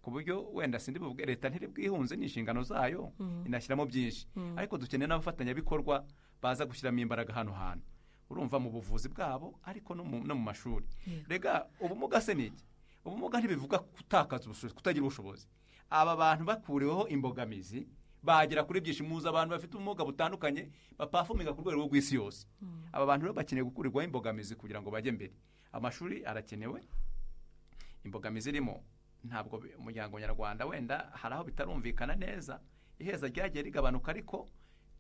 ku buryo wenda sindi buvuge leta ntiri bwihunze n'inshingano zayo inashyiramo byinshi, ariko dukeneye n'abafatanyabikorwa baza gushyiramo imbaraga hano hantu, urumva mu buvuzi bwabo ariko no mu mashuri. Rega ubumuga se niki? Ubumuga ntibivuga kutakaza ubushobozi, kutagira ubushobozi. Aba bantu bakuriweho imbogamizi bagera kuri byinshi, muza abantu bafite ubumuga butandukanye bapafuminga ku rwego rw'isi yose. Aba bantu rero bakeneye gukurirwaho imbogamizi kugira ngo bajye mbere. Amashuri arakenewe, imbogamizi irimo ntabwo umuryango nyarwanda wenda hari aho bitarumvikana neza, iheza ryagiye rigabanuka, ariko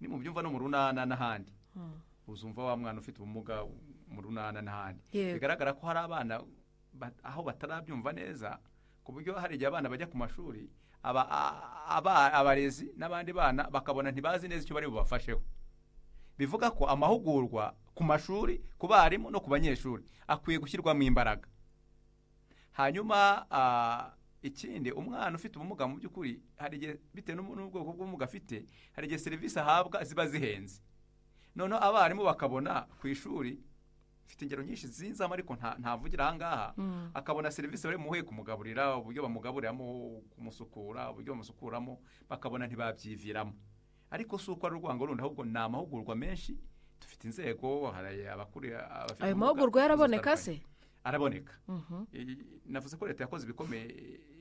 ni mu byumva no mu runana n'ahandi uzumva wa mwana ufite ubumuga mu runana n'ahandi, bigaragara ko hari abana aho batarabyumva neza, ku buryo hari igihe abana bajya ku mashuri abarezi n'abandi bana bakabona ntibazi neza icyo bari bubafasheho. Bivuga ko amahugurwa ku mashuri, ku barimu no ku banyeshuri akwiye gushyirwamo imbaraga. Hanyuma ikindi, umwana ufite ubumuga mu by'ukuri hari igihe bitewe n'ubwoko bw'ubumuga afite, hari igihe serivisi ahabwa ziba zihenze, noneho abarimu bakabona ku ishuri, mfite ingero nyinshi zinzamo ariko ntavugira ahangaha, akabona serivisi bari muhuye kumugaburira, uburyo bamugaburiramo, kumusukura, uburyo bamusukuramo, bakabona ntibabyiviramo. Ariko si uko ari urwango rundi, ahubwo ni amahugurwa menshi, dufite inzego, hari abakuriye abafite ayo mahugurwa yaraboneka se? Araboneka. Navuze ko leta yakoze ibikomeye,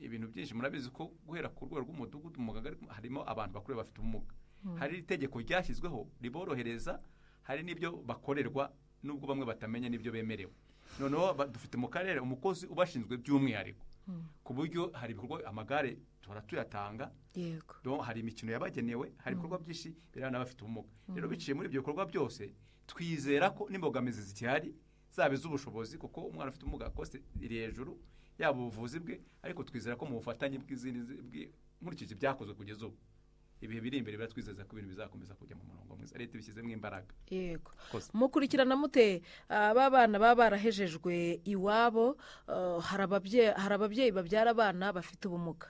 ibintu byinshi, murabizi ko guhera ku rwego rw'umudugudu mu kagari harimo abantu bakuriye bafite ubumuga, hari itegeko ryashyizweho riborohereza, hari n'ibyo bakorerwa nubwo bamwe batamenya n'ibyo bemerewe. Noneho dufite mu karere umukozi ubashinzwe by'umwihariko, ku buryo hari ibikorwa, amagare tuhora tuyatanga, hari imikino yabagenewe, hari ibikorwa byinshi bireba n'abafite ubumuga. Rero biciye muri ibyo bikorwa byose twizera ko n'imbogamizi zikihari, zaba iz'ubushobozi, kuko umwana ufite ubumuga kose iri hejuru, yaba ubuvuzi bwe, ariko twizera ko mu bufatanye bw'izindi nkurikije ibyakozwe kugeza ubu, ibihe biri imbere biratwizeza ko ibintu bizakomeza kujya mu murongo mwiza, leta ibishyizemo imbaraga. Yego. Mukurikirana mute aba bana baba barahejejwe iwabo, hari ababyeyi babyara abana bafite ubumuga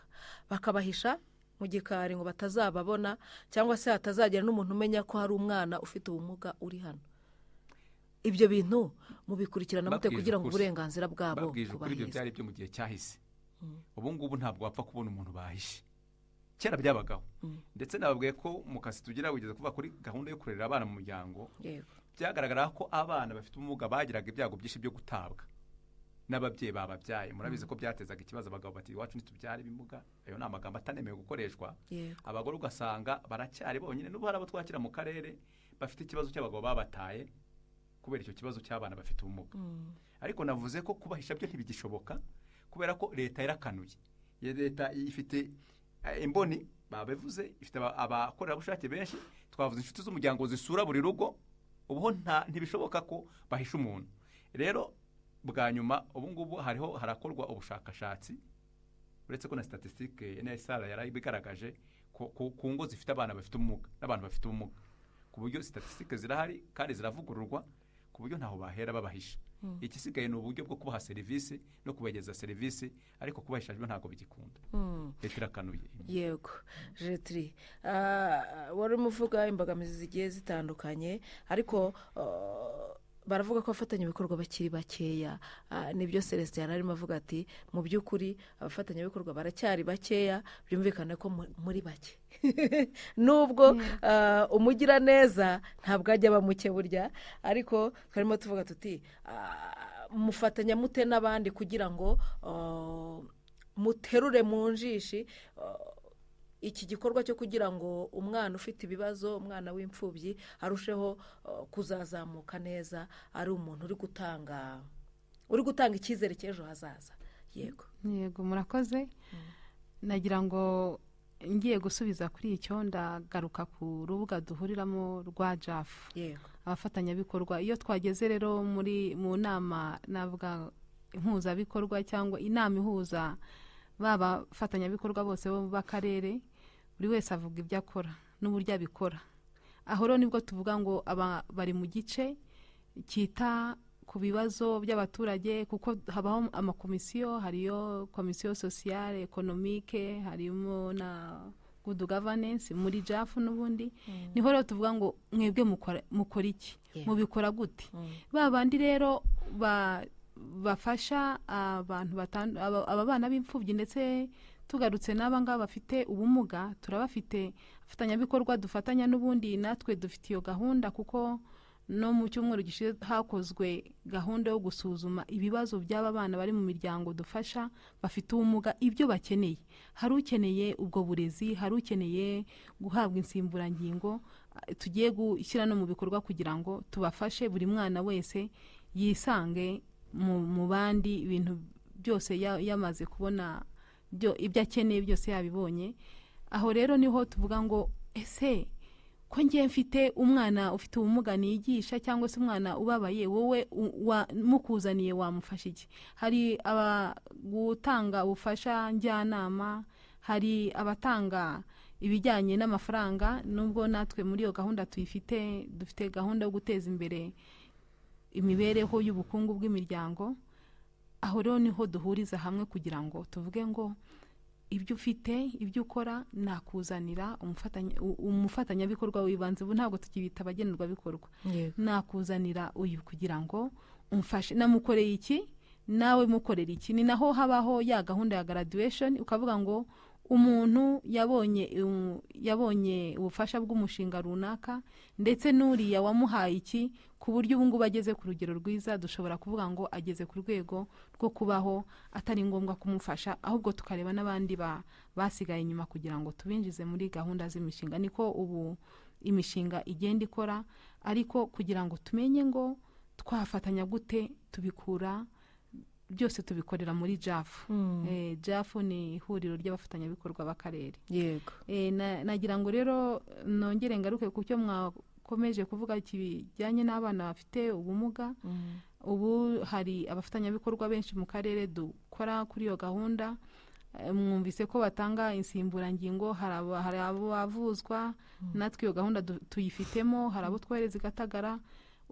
bakabahisha mu gikari ngo batazababona, cyangwa se hatazagira n'umuntu umenya ko hari umwana ufite ubumuga uri hano. Ibyo bintu mubikurikirana mute kugira ngo uburenganzira bwabo babwije ukuri, ibyo byari byo mu gihe cyahise. Ubu ngubu ntabwo wapfa kubona umuntu bahishe, kera byabagaho. Ndetse nababwiye ko mu kazi tugira wigeze kuva kuri gahunda yo kurera abana mu muryango, byagaragara ko abana bafite ubumuga bagiraga ibyago byinshi byo gutabwa n'ababyeyi bababyaye. Murabizi ko byatezaga ikibazo, abagabo bati iwacu ntitubyara ibimuga, ayo ni amagambo atanemewe gukoreshwa. Abagore ugasanga baracyari bonyine, n'ubu hari abo twakira mu karere bafite ikibazo cy'abagabo babataye kubera icyo kibazo cy'abana bafite ubumuga. Ariko navuze ko kubahisha byo ntibigishoboka, kubera ko leta yarakanuye. Leta ifite imboni, babivuze, ifite abakorerabushake benshi, twavuze inshuti z'umuryango zisura buri rugo. Ubu ntibishoboka ko bahisha umuntu. Rero bwa nyuma ubu ngubu harakorwa ubushakashatsi, uretse ko na statistique NSR yarabigaragaje ku ngo zifite abana bafite ubumuga n'abantu bafite ubumuga, ku buryo statistique zirahari kandi ziravugururwa, ku buryo ntaho bahera babahisha. Ikisigaye ni uburyo bwo kubaha serivisi no kubegeza serivisi, ariko kubahisha byo ntabwo bigikunda. Leta irakanuye. Yego. Jetri, wari umuvuga imbogamizi zigiye zitandukanye, ariko baravuga ko abafatanyabikorwa bakiri bakeya. Nibyo Celestin yari arimo avuga ati mu by'ukuri abafatanyabikorwa baracyari bakeya, byumvikane ko muri bake nubwo umugira neza ntabwo ajya bamuke burya, ariko twarimo tuvuga tuti mufatanya mute n'abandi kugira ngo muterure mu njishi iki gikorwa cyo kugira ngo umwana ufite ibibazo, umwana w'imfubyi arusheho kuzazamuka neza, ari umuntu uri gutanga icyizere cy'ejo hazaza. Yego murakoze. Nagira ngo ngiye gusubiza kuri icyo, ndagaruka ku rubuga duhuriramo rwa JAF, abafatanyabikorwa. Iyo twageze rero mu nama navuga impuzabikorwa cyangwa inama ihuza babafatanyabikorwa bose bo b'akarere, buri wese avuga ibyo akora n'uburyo abikora. Aho rero nibwo tuvuga ngo bari mu gice cyita ku bibazo by'abaturage, kuko habaho amakomisiyo, hariyo komisiyo sociale economique, harimo na good governance muri JAF n'ubundi. Niho rero tuvuga ngo mwebwe mukora iki, mubikora gute. Babandi rero bafasha abantu aba bana b'imfubyi, ndetse tugarutse n'aba ngaba bafite ubumuga, turabafite abafatanyabikorwa dufatanya n'ubundi. Natwe dufite iyo gahunda, kuko no mu cyumweru gishize hakozwe gahunda yo gusuzuma ibibazo by'aba bana bari mu miryango dufasha bafite ubumuga, ibyo bakeneye. Hari ukeneye ubwo burezi, hari ukeneye guhabwa insimburangingo. Tugiye gushyira no mu bikorwa kugira ngo tubafashe buri mwana wese yisange mu bandi, ibintu byose yamaze kubona ibyo akeneye byose yabibonye. Aho rero niho tuvuga ngo ese ko ngiye mfite umwana ufite ubumuga nigisha, cyangwa se umwana ubabaye, wowe mukuzaniye wamufasha iki? Hari gutanga ubufasha njyanama, hari abatanga ibijyanye n'amafaranga, nubwo natwe muri iyo gahunda dufite gahunda yo guteza imbere imibereho y'ubukungu bw'imiryango. Aho rero niho duhuriza hamwe kugira ngo tuvuge ngo ibyo ufite, ibyo ukora, nakuzanira umufatanyabikorwa w'ibanze. Ubu ntabwo tukibita abagenerwabikorwa, nakuzanira uyu kugira ngo umfashe. Namukoreye iki, nawe mukorera iki. Ni naho habaho ya gahunda ya graduation, ukavuga ngo umuntu yabonye ubufasha bw'umushinga runaka, ndetse n'uriya wamuhaye iki, ku buryo ubu ngubu ageze ku rugero rwiza. Dushobora kuvuga ngo ageze ku rwego rwo kubaho atari ngombwa kumufasha, ahubwo tukareba n'abandi basigaye inyuma kugira ngo tubinjize muri gahunda z'imishinga. Niko ubu imishinga igenda ikora, ariko kugira ngo tumenye ngo twafatanya gute, tubikura byose tubikorera muri JAF. JAF ni ihuriro ry'abafatanyabikorwa b'akarere. Yego. Nagira ngo rero nongere ngaruke ku cyo mwakomeje kuvuga kijyanye n'abana bafite ubumuga. Ubu hari abafatanyabikorwa benshi mu karere dukora kuri iyo gahunda. Mwumvise ko batanga insimburangingo, hari abo bavuzwa, natwe iyo gahunda tuyifitemo, hari abo twohereza i Gatagara.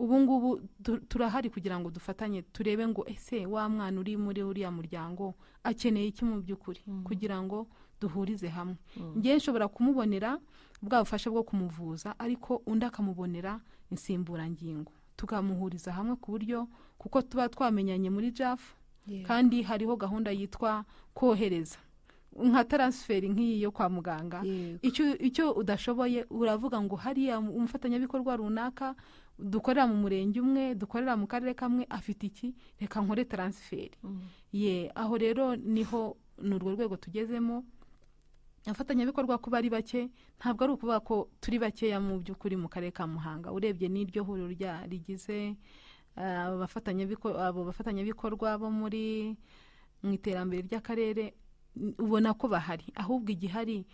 Ubu ngubu turahari kugira ngo dufatanye, turebe ngo ese wa mwana uri muri uriya muryango akeneye iki mu by'ukuri, kugira ngo duhurize hamwe. Ngiye nshobora kumubonera bwa bufasha bwo kumuvuza, ariko undi akamubonera insimburangingo, tukamuhuriza hamwe ku buryo, kuko tuba twamenyanye muri JAF. Kandi hariho gahunda yitwa kohereza, nka transferi nk'iyi yo kwa muganga. Icyo udashoboye uravuga ngo hariya umufatanyabikorwa runaka dukorera mu murenge umwe, dukorera mu karere kamwe, afite iki, reka nkore transferi. Aho rero niho n'urwo rwego tugezemo. Abafatanyabikorwa kuba ari bake ntabwo ari ukuvuga ko turi bakeya mu by'ukuri mu karere ka Muhanga. Urebye n'iryo huriro rigize abo bafatanyabikorwa bo mu iterambere ry'akarere, ubona ko bahari. Ahubwo igihari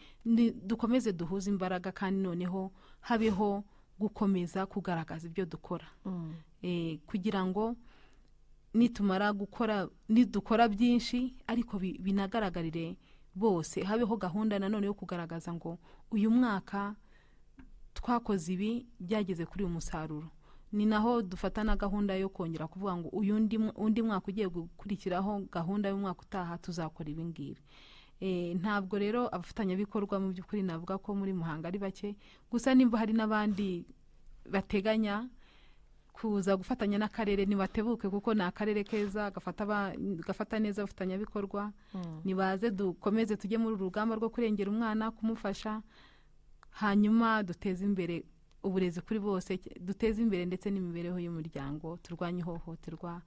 dukomeze duhuze imbaraga, kandi noneho habeho gukomeza kugaragaza ibyo dukora, kugira ngo nidukora byinshi ariko binagaragarire bose. Habeho gahunda nanone yo kugaragaza ngo uyu mwaka twakoze ibi, byageze kuri uyu musaruro. Ni naho dufata na gahunda yo kongera kuvuga ngo undi mwaka ugiye gukurikiraho, gahunda y'umwaka utaha tuzakora ibi ngibi. Ntabwo rero abafatanyabikorwa mu by'ukuri navuga ko muri Muhanga ari bake, gusa nimba hari n'abandi bateganya kuza gufatanya n'akarere, nibatebuke, kuko ni akarere keza gafata neza abafatanyabikorwa. Nibaze dukomeze tujye muri uru rugamba rwo kurengera umwana, kumufasha, hanyuma duteze imbere uburezi kuri bose, duteze imbere ndetse n'imibereho y'umuryango, turwanye ihohoterwa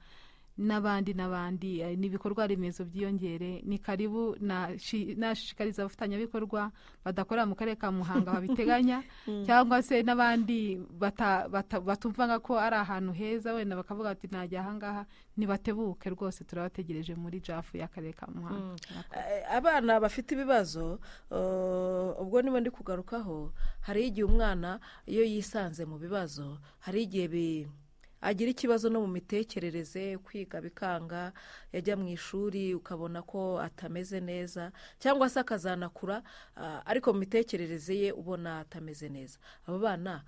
n'abandi n'ibikorwa remezo byiyongere. Ni karibu nashishikariza abafatanyabikorwa badakorera mu karere ka Muhanga babiteganya, cyangwa se n'abandi batumvaga ko ari ahantu heza, wenda bakavuga ati najya ahangaha, nibatebuke rwose, turabategereje muri JAF y'akarere ka Muhanga. Abana bafite ibibazo, ubwo niba ndi kugarukaho, hari igihe umwana iyo yisanze mu bibazo, hari igihe agira ikibazo no mu mitekerereze, kwiga bikanga, yajya mu ishuri ukabona ko atameze neza, cyangwa se akazanakura ariko mu mitekerereze ye ubona atameze neza. Abo bana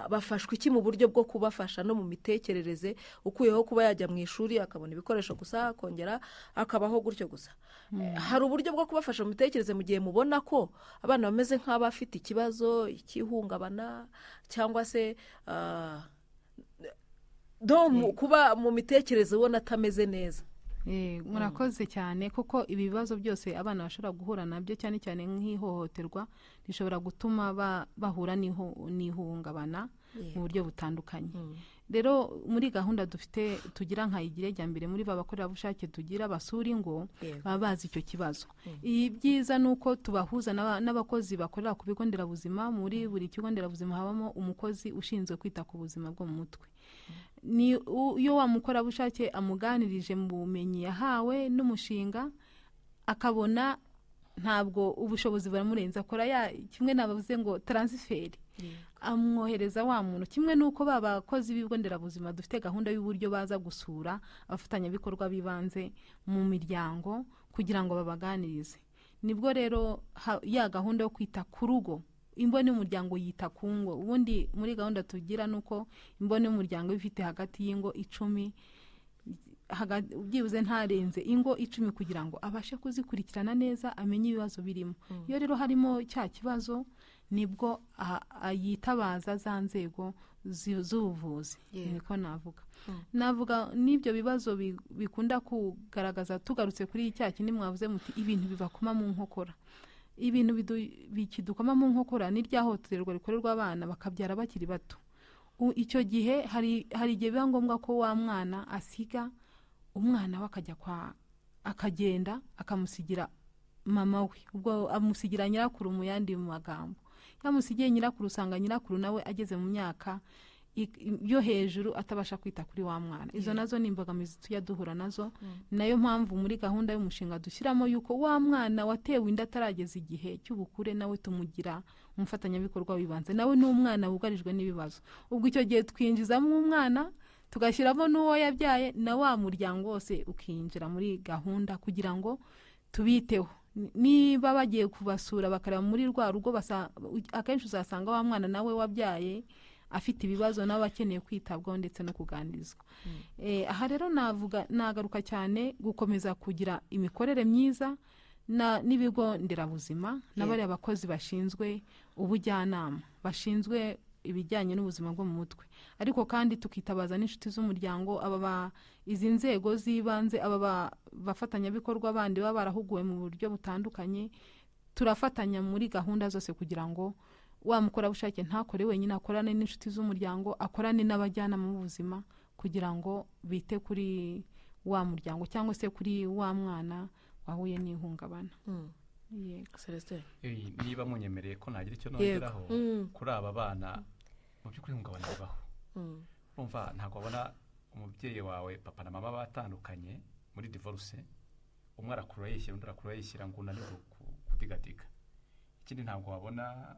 bafashwa iki mu buryo bwo kubafasha no mu mitekerereze, ukuyeho kuba yajya mu ishuri akabona ibikoresho gusa akongera akabaho gutyo gusa? Hari uburyo bwo kubafasha mu mitekerereze mu gihe mubona ko abana bameze nk'abafite ikibazo cy'ihungabana cyangwa se kuba mu mitekerereze ubona atameze neza? murakoze cyane, kuko ibi bibazo byose abana bashobora guhura nabyo, cyane cyane nk'ihohoterwa rishobora gutuma bahura n'ihungabana mu buryo butandukanye. Rero muri gahunda dufite tugira nka igire jya mbere, muri ba bakorerabushake tugira basura ingo baba bazi icyo kibazo. Ibyiza ni uko tubahuza n'abakozi bakorera ku bigo nderabuzima. Muri buri kigo nderabuzima habamo umukozi ushinzwe kwita ku buzima bwo mu mutwe. Iyo wa mukorerabushake amuganirije mu bumenyi yahawe n'umushinga, akabona ntabwo ubushobozi buramurenza, akora kimwe nabavuze ngo taransiferi, amwohereza wa muntu. Kimwe nuko ba bakozi b'ibigo nderabuzima dufite gahunda y'uburyo baza gusura abafatanyabikorwa bibanze mu miryango kugira ngo babaganirize. Nibwo rero ya gahunda yo kwita ku rugo, imboni y'umuryango yita ku ngo. Ubundi muri gahunda tugira nuko imboni y'umuryango ifite hagati y'ingo 10, byibuze ntarenze ingo 10, kugira ngo abashe kuzikurikirana neza, amenye ibibazo birimo. Iyo rero harimo cya kibazo, nibwo yitabaza za nzego z'ubuvuzi. Niko navuga n'ibyo bibazo bikunda kugaragaza. Tugarutse kuri cya kindi mwavuze muti ibintu bibakoma mu nkokora, ibintu bikidukoma mu nkokora ni rya hohoterwa rikorerwa abana bakabyara bakiri bato. Icyo gihe hari igihe biba ngombwa ko wa mwana asiga umwana we akagenda akamusigira mama we, ubwo amusigira nyirakuru mu yandi magambo. Yamusigiye nyirakuru, usanga nyirakuru nawe ageze mu myaka yo hejuru atabasha kwita kuri wa mwana. Izo nazo ni imbogamizi tujya duhura nazo. Nayo mpamvu muri gahunda y'umushinga dushyiramo yuko wa mwana watewe inda atarageza igihe cy'ubukure nawe tumugira umufatanyabikorwa wibanze. Nawe ni umwana wugarijwe n'ibibazo. Ubwo icyo gihe twinjizamo umwana, tugashyiramo n'uwo yabyaye, na wa muryango wose ukinjira muri gahunda kugira ngo tubiteho. Niba bagiye kubasura bakareba muri rwa rugo, akenshi uzasanga wa mwana nawe wabyaye afite ibibazo, nawe akeneye kwitabwaho ndetse no kuganirizwa. Aha rero nagaruka cyane gukomeza kugira imikorere myiza n'ibigo nderabuzima n'abari abakozi bashinzwe ubujyanama, bashinzwe ibijyanye n'ubuzima bwo mu mutwe. Ariko kandi tukitabaza n'inshuti z'umuryango, izi nzego z'ibanze, bafatanyabikorwa bandi baba barahuguwe mu buryo butandukanye. Turafatanya muri gahunda zose kugira ngo wa mukorerabushake ntakore wenyine, akorane n'inshuti z'umuryango, akorane n'abajyanama b'ubuzima kugira ngo bite kuri wa muryango cyangwa se kuri wa mwana wahuye n'ihungabana. Niba munyemereye ko nagira icyo nongeraho kuri aba bana, mu by'ukuri ihungabana ribaho. Urumva ntabwo wabona umubyeyi wawe papa na mama batandukanye muri divorce, umwe arakura yishyira undi arakura yishyira ngo unanirwe kudigadiga. Ikindi ntabwo wabona,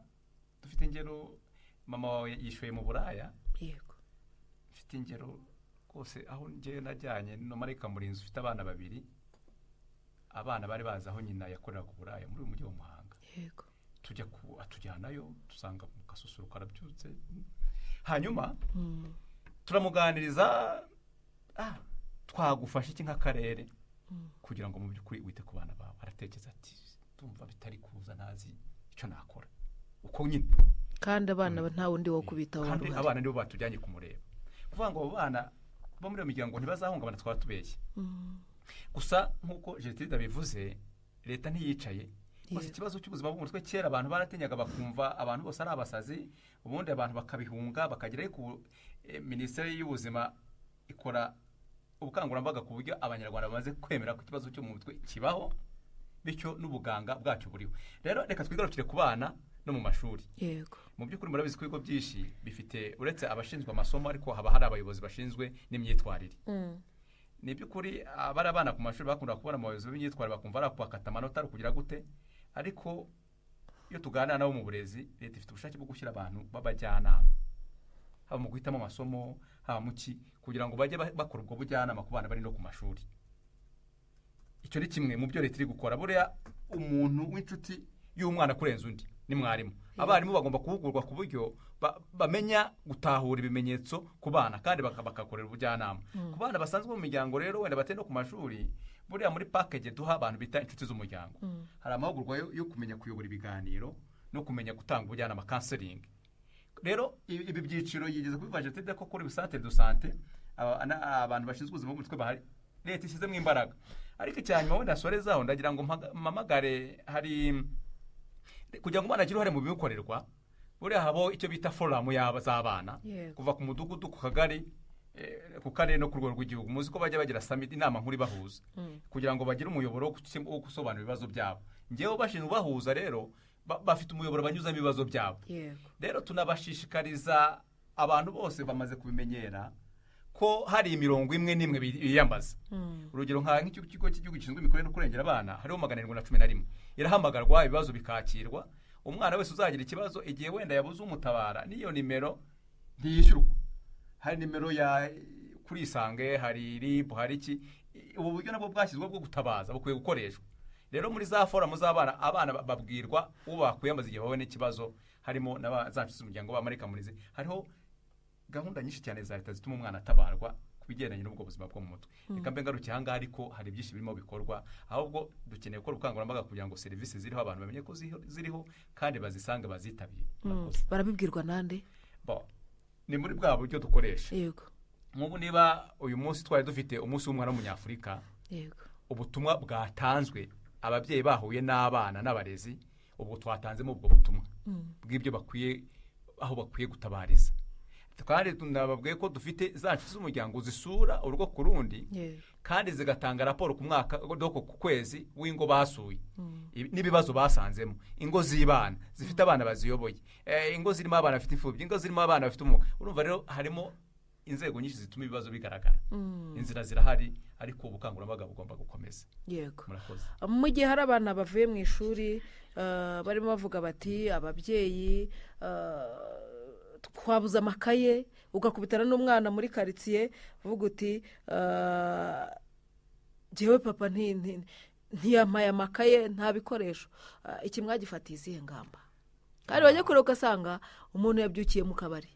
dufite ingero, mama wawe yishuye mu buraya. Mfite ingero rwose aho ngiye najyanye no Marika Murinzi ufite abana 2, abana bari bazi aho nyina yakorera ku buraya muri uyu mujyi wa Muhanga. Atujyanayo, dusanga mu kasusuruko arabyutse, hanyuma turamuganiriza, twagufasha iki nk'akarere kugira ngo mu by'ukuri wite ku bana bawe. Aratekereza ati tumva bitari kuza, nazi icyo nakora uko nyine. Kandi abana nta wundi wo kubitaho, kandi abana nibo batujyanye kumureba. Kuvuga ngo abo bana bo muri iyo miryango ntibazahungabana, twaba tubeshye. Gusa nk'uko Gertrude abivuze, leta ntiyicaye. Gusa ikibazo cy'ubuzima bw'umutwe, kera abantu baratinyaga bakumva abantu bose ari abasazi, ubundi abantu bakabihunga bakagerayo. Ku Minisiteri y'Ubuzima ikora ubukangurambaga ku buryo abanyarwanda bamaze kwemera ko ikibazo cyo mu mutwe kibaho, bityo n'ubuganga bwacyo buriho. Rero reka twigarukire ku bana no mu mashuri. Mu by'ukuri murabizi ko ibigo byinshi bifite, uretse abashinzwe amasomo, ariko haba hari abayobozi bashinzwe n'imyitwarire. Ni by'ukuri abari abana ku mashuri bakunda kubona abayobozi b'imyitwarire bakumva ari kubakata amanota ari kugira gute. Ariko iyo tuganira nabo mu burezi, leta ifite ubushake bwo gushyira abantu b'abajyanama haba mu guhitamo amasomo haba mu ki kugira ngo bajye bakora ubwo bujyanama ku bana bari no ku mashuri. Icyo ni kimwe mu byo leta iri gukora. Buriya umuntu w'inshuti y'umwana kurenza undi ni mwarimu. Abarimu bagomba guhugurwa ku buryo bamenya gutahura ibimenyetso ku bana kandi bakakorera ubujyanama ku bana basanzwe mu miryango. Rero wenda batari no ku mashuri, buriya muri package duha abantu bita inshuti z'umuryango hari amahugurwa yo kumenya kuyobora ibiganiro no kumenya gutanga ubujyanama counseling. Rero ibi byiciro yigeze kubivaje tede ko kuri centre de santé abantu bashinzwe ubuzima bw'umutwe bahari leta ishyizemo imbaraga. Ariko cyanyuma wenda sorezaho ndagira ngo mpamagare hari kugira ngo umwana agire uruhare mu bimukorerwa. Buriya habo icyo bita forum y'abana kuva ku mudugudu ku kagari ku karere no ku rwego rw'igihugu. Muzi ko bajya bagira summit inama nkuru bahuza kugira ngo bagire umuyoboro wo gusobanura ibibazo byabo. Ngewe bashinzwe bahuza rero bafite umuyoboro banyuzamo ibibazo byabo. Rero tunabashishikariza abantu bose bamaze kubimenyera ko hari imirongo imwe n'imwe biyambaza. Urugero nk'icyo kigo cy'igihugu gishinzwe imikorere no kurengera abana hariho 711 irahamagarwa ibibazo bikakirwa. Umwana wese uzagira ikibazo igihe wenda yabuze umutabara n'iyo nimero ntiyishyurwa. Hari nimero ya kuri Isange, hari RIB, hari iki. Ubu buryo nabwo bwashyizwe bwo gutabaza bukwiye gukoreshwa. Rero muri za forum z'abana abana babwirwa uwo bakuyamaze igihe bawe n'ikibazo, harimo n'abazanshyize umuryango b'Amerika muri hariho gahunda nyinshi cyane za leta zituma umwana atabarwa kubigendanye n'ubwo buzima bwo mu mutwe. Reka mbe ngarukiye aha ngaha, ariko hari byinshi birimo bikorwa, ahubwo dukeneye gukora ubukangurambaga kugira ngo serivisi ziriho abantu bamenye ko ziriho kandi bazisange bazitabire. Barabibwirwa nande? Ni muri bwa buryo dukoresha. Yego. Nk'ubu niba uyu munsi twari dufite umunsi w'umwana w'umunyafurika, yego, ubutumwa bwatanzwe ababyeyi bahuye n'abana n'abarezi, ubwo twatanzemo ubwo butumwa bw'ibyo bakwiye aho bakwiye gutabariza. Kandi tunababwiye ko dufite za nshuti z'umuryango zisura urugo ku rundi kandi zigatanga raporo ku mwaka ku kwezi w'ingo basuye n'ibibazo basanzemo. Ingo z'ibana zifite abana baziyoboye, ingo zirimo abana bafite imfubyi, ingo zirimo abana bafite umuga. Urumva rero harimo inzego nyinshi zituma ibibazo bigaragara. Inzira zirahari, ariko ubukangurambaga bugomba gukomeza. Yego. Murakoze. Mu gihe hari abana bavuye mu ishuri barimo bavuga bati ababyeyi twabuze amakaye, ugakubitana n'umwana muri karitsiye uvuga uti jyewe papa ntiyampaye amakaye nta bikoresho. Iki mwagifatiye izihe ngamba? Kandi wajya kure ugasanga umuntu yabyukiye mu kabari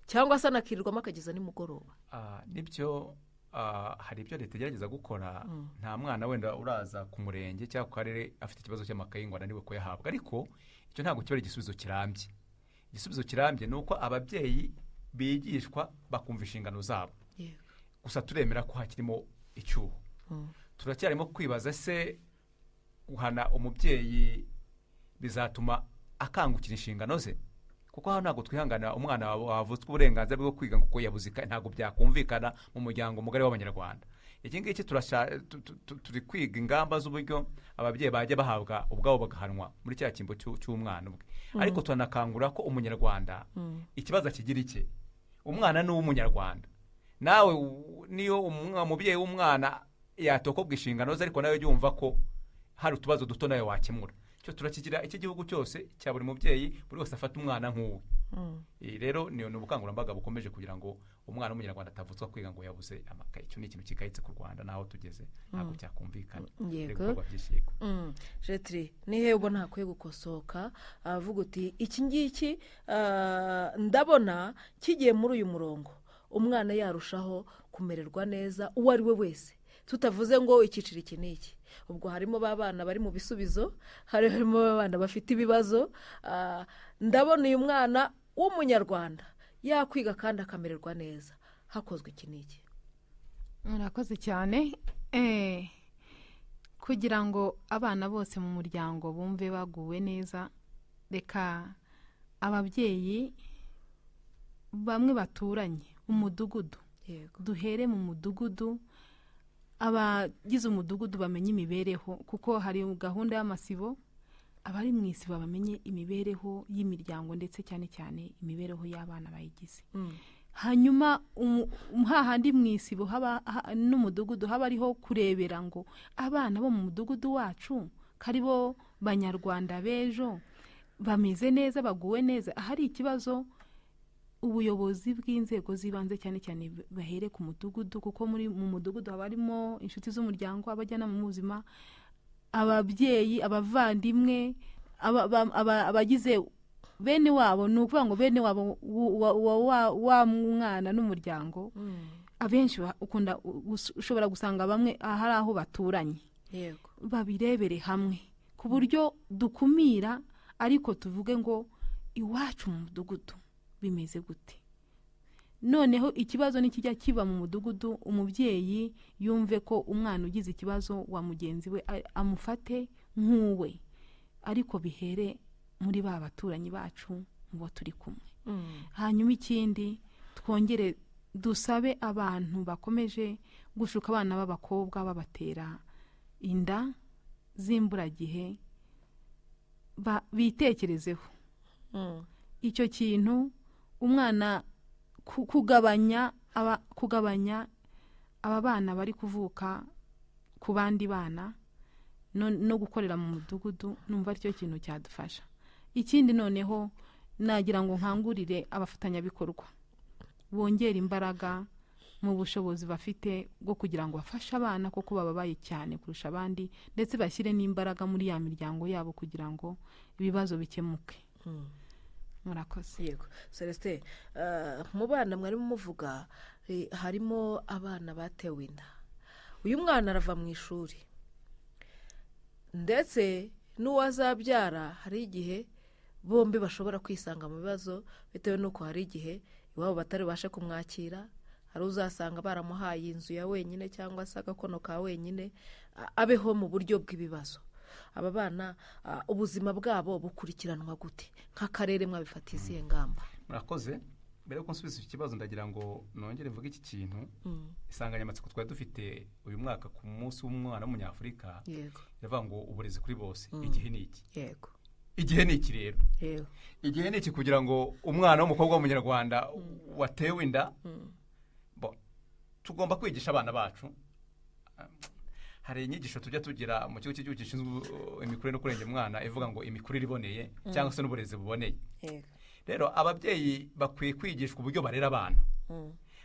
cyangwa se anakirirwamo akageza nimugoroba. Nibyo, hari ibyo leta igerageza gukora. Nta mwana wenda uraza ku murenge cyangwa ku karere afite ikibazo cy'amakaye ngo ananiwe kuyahabwa, ariko icyo ntabwo kiba ari igisubizo kirambye. Igisubizo kirambye ni uko ababyeyi bigishwa bakumva inshingano zabo. Gusa turemera ko hakirimo icyuho. Turacyarimo kwibaza se guhana umubyeyi bizatuma akangukira inshingano ze, kuko hano ntabwo twihanganira umwana wavutswe uburenganzira bwo kwiga kuko yabuze, ntabwo byakumvikana mu muryango mugari w'Abanyarwanda. Iki ngiki turi kwiga ingamba z'uburyo ababyeyi bajya bahabwa ubwabo bagahanwa muri cya kimbo cy'umwana ubwe. Ariko turanakangura ko umunyarwanda ikibazo akigira iki, umwana ni uw'umunyarwanda. Nawe niyo umubyeyi w'umwana yatokobwa inshingano ze, ariko nawe yumva ko hari utubazo duto nawe wakemura. Cyo turakigira iki gihugu cyose cya buri mubyeyi, buri wese afata umwana nk'uwe. Rero ni ubukangurambaga bukomeje kugira ngo umwana w'umunyarwanda atavutswa kwiga ngo yabuze amakaye. Icyo ni ikintu kigayitse ku Rwanda, naho tugeze ntabwo cyakumvikana. Yego. Jetri, nihe ubona hakwiye gukosoka avuga uti iki ngiki ndabona kigiye muri uyu murongo umwana yarushaho kumererwa neza uwo ari we wese, tutavuze ngo icyiciro iki n'iki. Ubwo harimo babana bari mu bisubizo, harimo babana bafite ibibazo. Ndabona uyu mwana w'umunyarwanda yakwiga kandi akamererwa neza, hakozwe iki n'iki. Murakoze cyane. Kugira ngo abana bose mu muryango bumve baguwe neza, reka ababyeyi bamwe baturanye umudugudu, duhere mu mudugudu, abagize umudugudu bamenye imibereho, kuko hari gahunda y'amasibo, abari mu isibo bamenye imibereho y'imiryango ndetse cyane cyane imibereho y'abana bayigize. Hanyuma hahandi mu isibo n'umudugudu haba ariho kurebera ngo abana bo mu mudugudu wacu kari bo banyarwanda b'ejo bameze neza, baguwe neza. Ahari ikibazo ubuyobozi bw'inzego z'ibanze cyane cyane bahere ku mudugudu, kuko mu mudugudu haba harimo inshuti z'umuryango, abajyanama mu buzima, ababyeyi, abavandimwe, abagize bene wabo. Ni ukuvuga ngo bene wabo wa mwana n'umuryango abenshi ushobora gusanga bamwe hari aho baturanye, babirebere hamwe ku buryo dukumira, ariko tuvuge ngo iwacu mu mudugudu bimeze gute. Noneho ikibazo nikijya kiba mu mudugudu, umubyeyi yumve ko umwana ugize ikibazo wa mugenzi we amufate nk'uwe, ariko bihere muri ba baturanyi bacu ngo turi kumwe. Hanyuma ikindi twongere dusabe abantu bakomeje gushuka abana b'abakobwa babatera inda z'imburagihe bitekerezeho. Icyo kintu umwana kugabanya aba bana bari kuvuka ku bandi bana no gukorera mu mudugudu, numva aricyo kintu cyadufasha. Ikindi noneho nagira ngo nkangurire abafatanyabikorwa bongera imbaraga mu bushobozi bafite bwo kugira ngo bafashe abana kuko bababaye cyane kurusha abandi, ndetse bashyire n'imbaraga muri ya miryango yabo kugira ngo ibibazo bikemuke. Murakoze. Yego Celestin, mu bana mwari muvuga harimo abana batewe inda. Uyu mwana arava mu ishuri ndetse n'uwazabyara, hari igihe bombi bashobora kwisanga mu bibazo bitewe n'uko hari igihe iwabo batari bashe kumwakira. Hari uzasanga baramuhaye inzu ya wenyine cyangwa se agakono ka wenyine abeho mu buryo bw'ibibazo. Aba bana ubuzima bwabo bukurikiranwa gute nk'akarere, mwabifata izihe ngamba? Murakoze. Mbere yuko nsubiza iki kibazo ndagira ngo nongere mvuge iki kintu. Insanganyamatsiko twari dufite uyu mwaka ku munsi w'umwana w'umunyafurika iravuga ngo uburezi kuri bose. Igihe ni iki? Yego. Igihe ni iki rero? Yego. Igihe ni iki kugira ngo umwana w'umukobwa w'umunyarwanda watewe inda, tugomba kwigisha abana bacu. Hari inyigisho tujya tugira mu kigo cy'igihugu gishinzwe imikurire no kurengera umwana ivuga ngo imikurire iboneye cyangwa se n'uburezi buboneye. Rero ababyeyi bakwiye kwigishwa uburyo barera abana,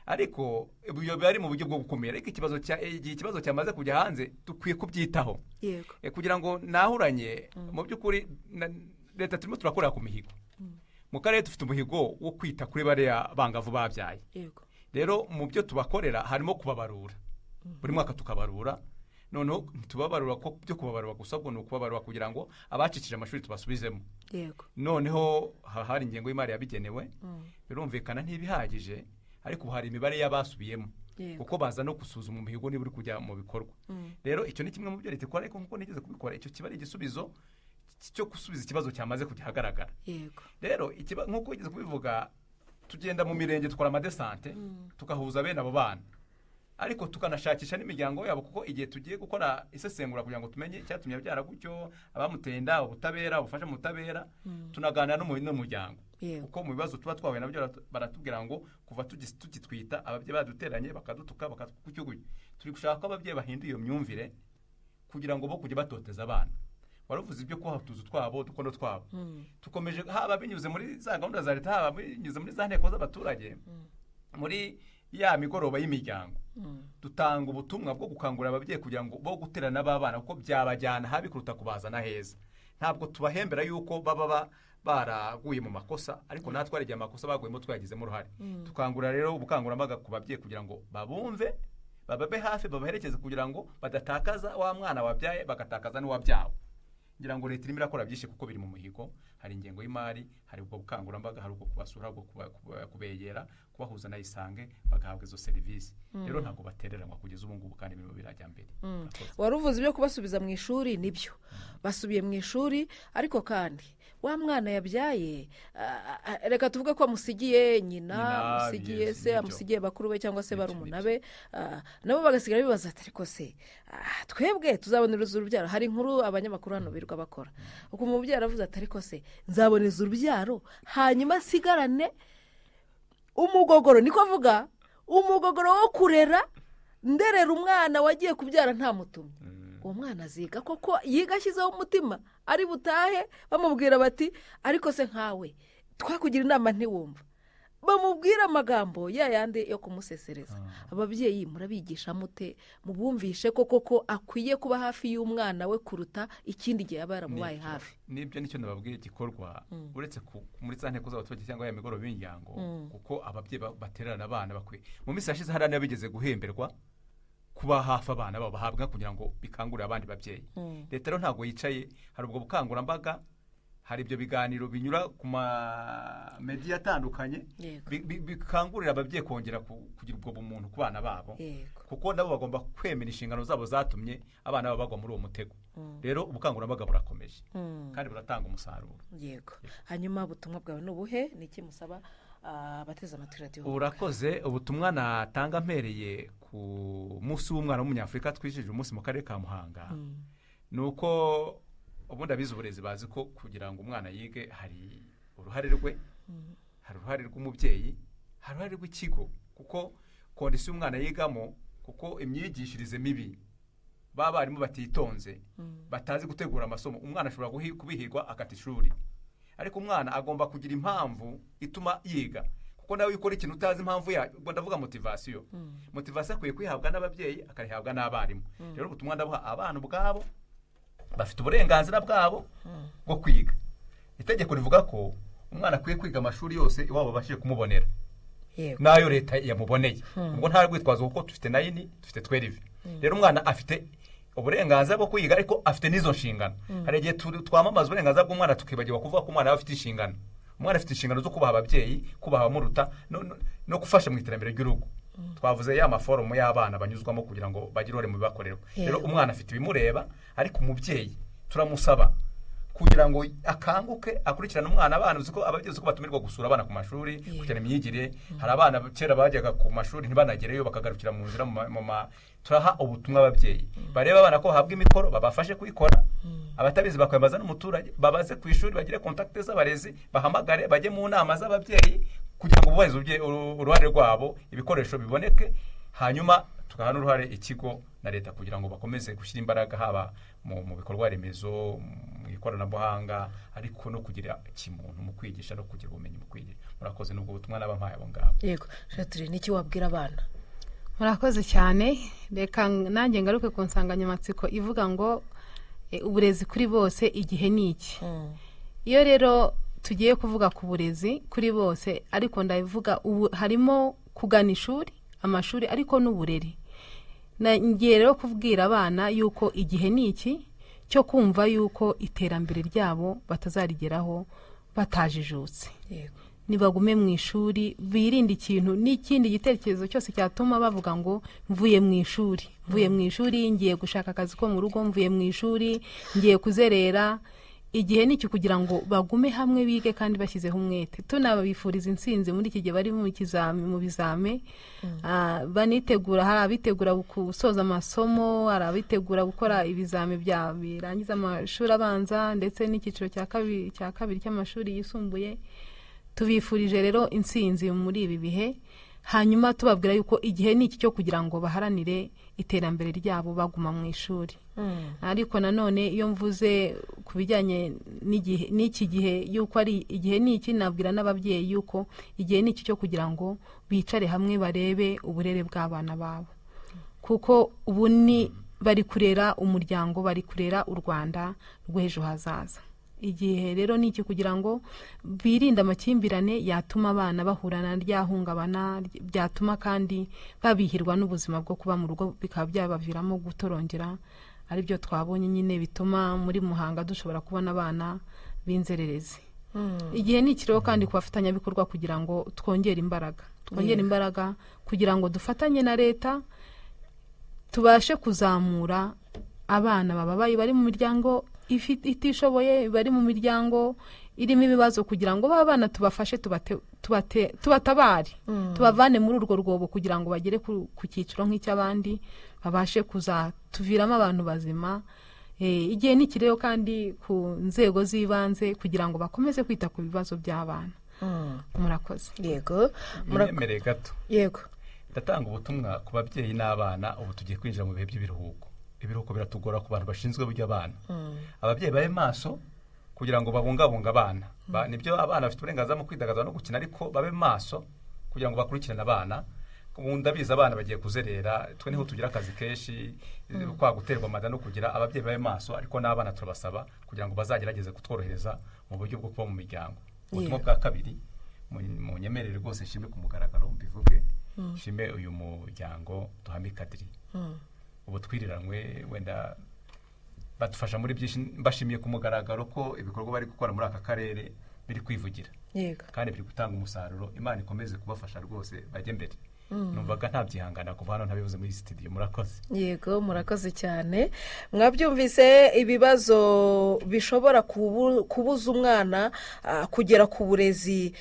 ariko ibyo bari mu buryo bwo gukumira. Ariko igihe ikibazo cyamaze kujya hanze dukwiye kubyitaho kugira ngo nahuranye. Mu by'ukuri leta turimo turakorera ku mihigo. Mu karere dufite umuhigo wo kwita kuri bariya bangavu babyaye. Rero mu byo tubakorera harimo kubabarura. Buri mwaka tukabarura. Noneho ntitubabarura ko byo kubabarura gusa, ubwo ni ukubabarura kugira ngo abacikije amashuri tubasubizemo. Noneho hari ingengo y'imari yabigenewe, birumvikana ntibihagije, ariko hari imibare y'abasubiyemo kuko baza no gusuzuma umuhigo niba uri kujya mu bikorwa. Rero icyo ni kimwe mu byo leta ikora, ariko nkuko nigeze kubikora, icyo kiba ari igisubizo cyo gusubiza ikibazo cyamaze kujya hagaragara. Rero nkuko nigeze kubivuga, tugenda mu mirenge dukora amadesante, tugahuza bene abo bana, ariko tukanashakisha n'imiryango yabo, kuko igihe tugiye gukora isesengura kugira ngo tumenye icyatumye abyara gutyo, abamuteye inda, ubutabera, ubufasha mu butabera, tunaganira n'umuryango. Kuko mu bibazo tuba twahuye nabyo baratubwira ngo kuva tugitwita ababyeyi baduteranye bakadutuka bakakucyuguye. Turi gushaka ko ababyeyi bahinduye iyo myumvire kugira ngo bo kujya batoteza abana. Waruvuze ibyo kuha tuzu twabo, dukono twabo. Tukomeje haba binyuze muri za gahunda za leta, haba binyuze muri za nteko z'abaturage, muri ya migoroba y'imiryango. Dutanga ubutumwa bwo gukangurira ababyeyi kugira ngo bo guterana n'abana kuko byabajyana habi kuruta kubazana heza. Ntabwo tubahembera yuko baba baraguye mu makosa, ariko natwe ari amakosa baguyemo twagizemo uruhare. Tukangurira rero ubukangurambaga ku babyeyi kugira ngo babumve, bababe hafi, babaherekeze kugira ngo badatakaza wa mwana wabyaye bagatakaza n'uwabyawe. Ngira ngo leta irimo irakora byinshi kuko biri mu muhigo. Hari ingengo y'imari, hari ubwo bukangurambaga, hari ubwo kubasura, ubwo kubegera, kubahuza na Isange bagahabwa izo serivisi. Rero ntabwo batereranwa kugeza ubu ngubu, kandi ibintu birajya mbere. Waruvuze ibyo kubasubiza mu ishuri, nibyo basubiye mu ishuri, ariko kandi wa mwana yabyaye reka tuvuge ko amusigiye nyina, amusigiye se, amusigiye bakuru be cyangwa se barumuna be, nabo bagasigara bibaza ati ariko se twebwe tuzaboneza urubyaro. Hari inkuru abanyamakuru hano birirwa bakora, uko umubyeyi aravuze ati ariko se nzaboneza urubyaro hanyuma nsigarane umugogoro, niko avuga, umugogoro wo kurera nderera umwana wagiye kubyara nta mutumye. Uwo mwana aziga koko, yiga ashyizeho umutima, ari butahe bamubwira bati ariko se nkawe twakugira inama ntiwumva. bamubwira amagambo yayandi yo kumusesereza. Ababyeyi murabigisha mute mubumvishe koko akwiye kuba hafi y'umwana we kuruta ikindi gihe yaba yaramubaye hafi? Nibyo nicyo nababwiye gikorwa uretse muri za nteko z'abaturage cyangwa ya migoroba y'imiryango, kuko ababyeyi batererana abana bakwiye. Mu minsi yashize hari n'abigeze guhemberwa kuba hafi abana babo bahabwa kugira ngo bikangurire abandi babyeyi. Leta rero ntabwo yicaye, hari ubwo bukangurambaga, hari ibyo biganiro binyura ku ma media atandukanye bikangurira ababyeyi kongera kugira ubwo bumuntu ku bana babo, kuko nabo bagomba kwemera inshingano zabo zatumye abana babo bagwa muri uwo mutego. Rero ubukangurambaga burakomeje kandi buratanga umusaruro. Yego. Hanyuma ubutumwa bwawe n'ubuhe, niki musaba abateze amatwi radio? Urakoze. Ubutumwa natanga mpereye ku munsi w'umwana w'umunyafurika twishije umunsi mu karere ka Muhanga, nuko ubundi abize uburezi bazi ko kugira ngo umwana yige hari uruhare rwe, hari uruhare rw'umubyeyi, hari uruhare rw'ikigo, kuko kondisiyo umwana yigamo, kuko imyigishirize mibi barimo batitonze batazi gutegura amasomo, umwana ashobora kubihirwa akata ishuri. Ariko umwana agomba kugira impamvu ituma yiga, kuko nawe ukora ikintu utazi impamvu ubwo ndavuga motivasiyo akwiye kwihabwa n'ababyeyi akayihabwa n'abarimu. Rero ubutumwa ndabuha abana ubwabo, bafite uburenganzira bwabo bwo kwiga. Itegeko rivuga ko umwana akwiye kwiga amashuri yose iwabo babashije kumubonera, nayo leta yamuboneye. Ubwo nta rwitwazo kuko dufite 9 dufite 12. Rero umwana afite uburenganzira bwo kwiga, ariko afite n'izo nshingano. Hari igihe twamamaza uburenganzira bw'umwana tukibagirwa kuvuga ko umwana afite inshingano. Umwana afite inshingano zo kubaha ababyeyi, kubaha abamuruta, no gufasha mu iterambere ry'urugo. Twavuze ya maforomo y'abana banyuzwamo kugira ngo bagire uruhare mu bibakorerwa. Rero umwana afite ibimureba, ariko umubyeyi turamusaba kugira ngo akanguke akurikirane umwana. Abana uzi ko ababyeyi ko batumirwa gusura abana ku mashuri kugira imyigire. Hari abana kera bajyaga ku mashuri ntibanagereyo bakagarukira mu nzira turaha ubutumwa ababyeyi bareba abana ko bahabwa imikoro babafashe kuyikora. Abatabizi bakwembaza n'umuturage, babaze ku ishuri, bagire kontakte z'abarezi, bahamagare bajye mu nama z'ababyeyi kugira ngo bubahirize uruhare rwabo, ibikoresho biboneke. Hanyuma tugaha n'uruhare ikigo na leta kugira ngo bakomeze gushyira imbaraga haba mu bikorwa remezo, mu ikoranabuhanga, ariko no kugira kimuntu mu kwigisha no kugira ubumenyi mu kwigisha. Murakoze n'ubwo butumwa n'abampaye abo ngabo. Yego. Jatire, niki wabwira abana? Murakoze cyane. Reka nanjye ngaruke ku nsanganyamatsiko ivuga ngo uburezi kuri bose igihe niki. Iyo rero tugiye kuvuga ku burezi kuri bose, ariko ndavuga harimo kugana ishuri, amashuri, ariko n'uburere. Ngiye rero kubwira abana yuko igihe niki cyo kumva yuko iterambere ryabo batazarigeraho batajijutse. Nibagume mu ishuri, birinde ikintu n'ikindi gitekerezo cyose cyatuma bavuga ngo mvuye mu ishuri ngiye gushaka akazi ko mu rugo, mvuye mu ishuri ngiye kuzerera. Igihe niki kugira ngo bagume hamwe bige kandi bashyizeho umwete. Tunabifuriza intsinzi muri iki gihe bari mu bizame, banitegura. Hari abitegura gusoza amasomo, hari abitegura gukora ibizame birangiza amashuri abanza ndetse n'icyiciro cya kabiri cy'amashuri yisumbuye. Tubifurije rero intsinzi muri ibi bihe, hanyuma tubabwira yuko igihe niki cyo kugira ngo baharanire iterambere ryabo baguma mu ishuri. Ariko nanone iyo mvuze ku bijyanye n'iki gihe yuko ari igihe niki, nabwira n'ababyeyi yuko igihe niki cyo kugira ngo bicare hamwe barebe uburere bw'abana babo, kuko ubu bari kurera umuryango, bari kurera u Rwanda rw'ejo hazaza. Igihe rero niki kugira ngo birinde amakimbirane yatuma abana bahura na ryahungabana, byatuma kandi babihirwa n'ubuzima bwo kuba mu rugo, bikaba byabaviramo gutorongera. Ari byo twabonye nyine bituma muri Muhanga dushobora kubona abana b'inzererezi. Igihe niki rero kandi kubafatanyabikorwa kugira ngo twongere imbaraga kugira ngo dufatanye na leta tubashe kuzamura abana bababaye bari mu miryango itishoboye, bari mu miryango irimo ibibazo, kugira ngo bana tubafashe, tubatabare, tubavane muri urwo rwobo kugira ngo bagere ku cyiciro nk'icy'abandi, babashe kuzatuviramo abantu bazima. Igihe niki rero kandi ku nzego z'ibanze kugira ngo bakomeze kwita ku bibazo by'abana. Murakoze. Yego. Muremere gato. Yego. Ndatanga ubutumwa ku babyeyi n'abana. Ubu tugiye kwinjira mu bihe by'ibiruhuko. Ibiruhuko biratugora ku bantu bashinzwe burya abana. Ababyeyi babe maso, kugira ngo babungabunge abana. Nibyo abana bafite uburenganzira mu kwidagadura no gukina, ariko babe maso kugira ngo bakurikirane abana. Ndabizi abana bagiye kuzerera, twe niho tugira akazi kenshi kwa guterwa amada no kugira ababyeyi babe maso, ariko n'abana turabasaba kugira ngo bazagerageze kutworohereza mu buryo bwo kuba mu miryango. Ubutumwa bwa kabiri, mu nyemerere rwose nshime ku mugaragaro mbivuge, nshime uyu muryango Duhame Kadiri. Ubu twiriranwe wenda badufasha muri byinshi, mbashimiye ku mugaragaro ko ibikorwa bari gukora muri aka karere biri kwivugira kandi biri gutanga umusaruro. Imana ikomeze kubafasha rwose bajye mbere. Numvaga ntabyihangana kuva hano ntabivuze muri studio. Murakoze. Yego, murakoze cyane. Mwabyumvise ibibazo bishobora kubuza umwana kugera ku burezi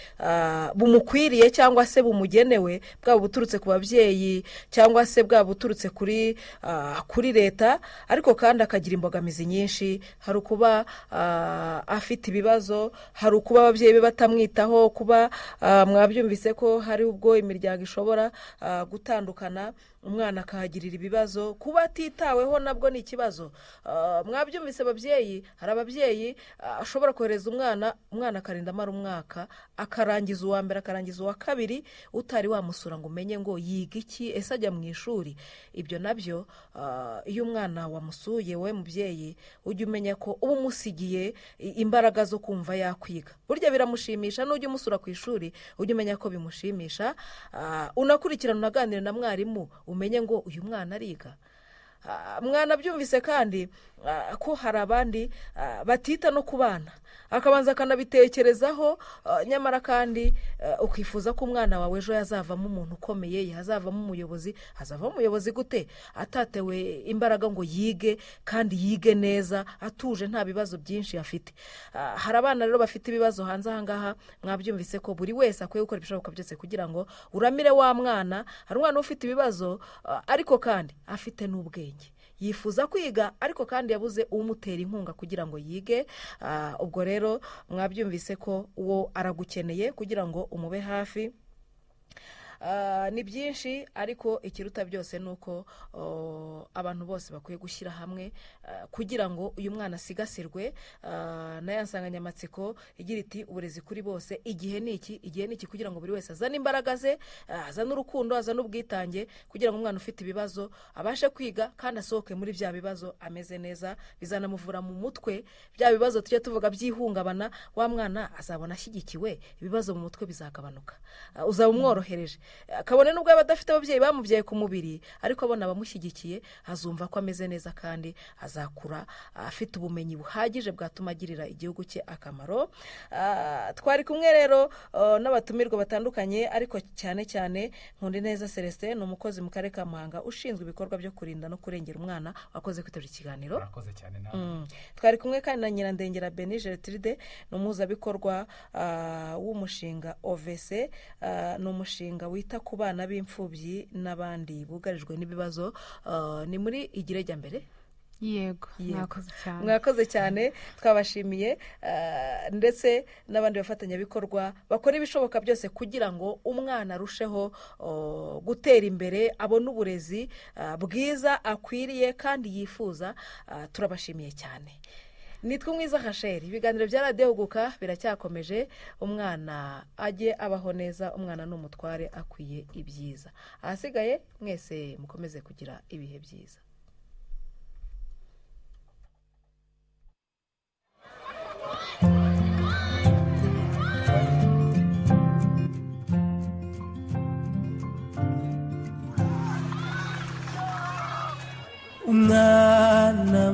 bumukwiriye cyangwa se bumugenewe, bwaba buturutse ku babyeyi cyangwa se bwaba buturutse kuri leta, ariko kandi akagira imbogamizi nyinshi. Hari ukuba afite ibibazo, hari ukuba ababyeyi be batamwitaho, kuba mwabyumvise ko hari ubwo imiryango ishobora gutandukana, umwana akahagirira ibibazo, kuba atitaweho nabwo ni ikibazo. Mwabyumvise ababyeyi, hari ababyeyi ashobora kohereza umwana akarinda amara umwaka, akarangiza uwa mbere akarangiza uwa kabiri, utari wamusura ngo umenye ngo yiga iki, ese ajya mu ishuri. Ibyo nabyo iyo umwana wamusuye, we mubyeyi, ujya umenya ko uba umusigiye imbaraga zo kumva yakwiga. Burya biramushimisha, n'ujya umusura ku ishuri ujya umenya ko bimushimisha, unakurikirana unaganira na mwarimu umenye ngo uyu mwana ariga. Mwana byumvise kandi ko hari abandi batita no ku bana, akabanza akanabitekerezaho, nyamara kandi ukifuza ko umwana wawe ejo yazavamo umuntu ukomeye, yazavamo umuyobozi. Hazavamo umuyobozi gute atatewe imbaraga ngo yige, kandi yige neza atuje nta bibazo byinshi afite? Hari abana rero bafite ibibazo hanze aha ngaha. Mwabyumvise ko buri wese akwiye gukora ibishoboka byose kugira ngo uramire wa mwana. Hari umwana ufite ibibazo ariko kandi afite n'ubwenge, yifuza kwiga ariko kandi yabuze umutera inkunga kugira ngo yige. Ubwo rero mwabyumvise ko uwo aragukeneye kugira ngo umube hafi. Ni byinshi, ariko ikiruta byose ni uko abantu bose bakwiye gushyira hamwe kugira ngo uyu mwana asigasirwe. Na ya nsanganyamatsiko igira iti uburezi kuri bose, igihe ni iki, kugira ngo buri wese azane imbaraga ze, azane urukundo, azane ubwitange, kugira ngo umwana ufite ibibazo abashe kwiga kandi asohoke muri bya bibazo ameze neza. Bizanamuvura mu mutwe bya bibazo tujya tuvuga by'ihungabana, wa mwana azabona ashyigikiwe, ibibazo mu mutwe bizagabanuka, uzaba umworohereje. Kabone nubwo yaba adafite ababyeyi bamubyaye ku mubiri, ariko abona abamushyigikiye, azumva ko ameze neza kandi azakura afite ubumenyi buhagije bwatuma agirira igihugu cye akamaro. Twari kumwe rero n'abatumirwa batandukanye, ariko cyane cyane Nkundineza Celestin, ni umukozi mu karere ka Muhanga ushinzwe ibikorwa byo kurinda no kurengera umwana, wakoze kwitabira ikiganiro. Murakoze cyane nawe. Twari kumwe kandi na Nyirandengera Beni Gertrude, ni umuhuzabikorwa w'umushinga OVC, ni umushinga wita ku bana b'imfubyi n'abandi bugarijwe n'ibibazo. Ni muri Igirejya mbere. Yego, mwakoze cyane, twabashimiye. Ndetse n'abandi bafatanyabikorwa bakora ibishoboka byose kugira ngo umwana arusheho gutera imbere, abone uburezi bwiza akwiriye kandi yifuza. Turabashimiye cyane. Nitwa Mwiza Rachel. Ibiganiro bya Radio Huguka biracyakomeje. Umwana ajye abaho neza, umwana n'umutware akwiye ibyiza. Ahasigaye mwese mukomeze kugira ibihe byiza. Umwana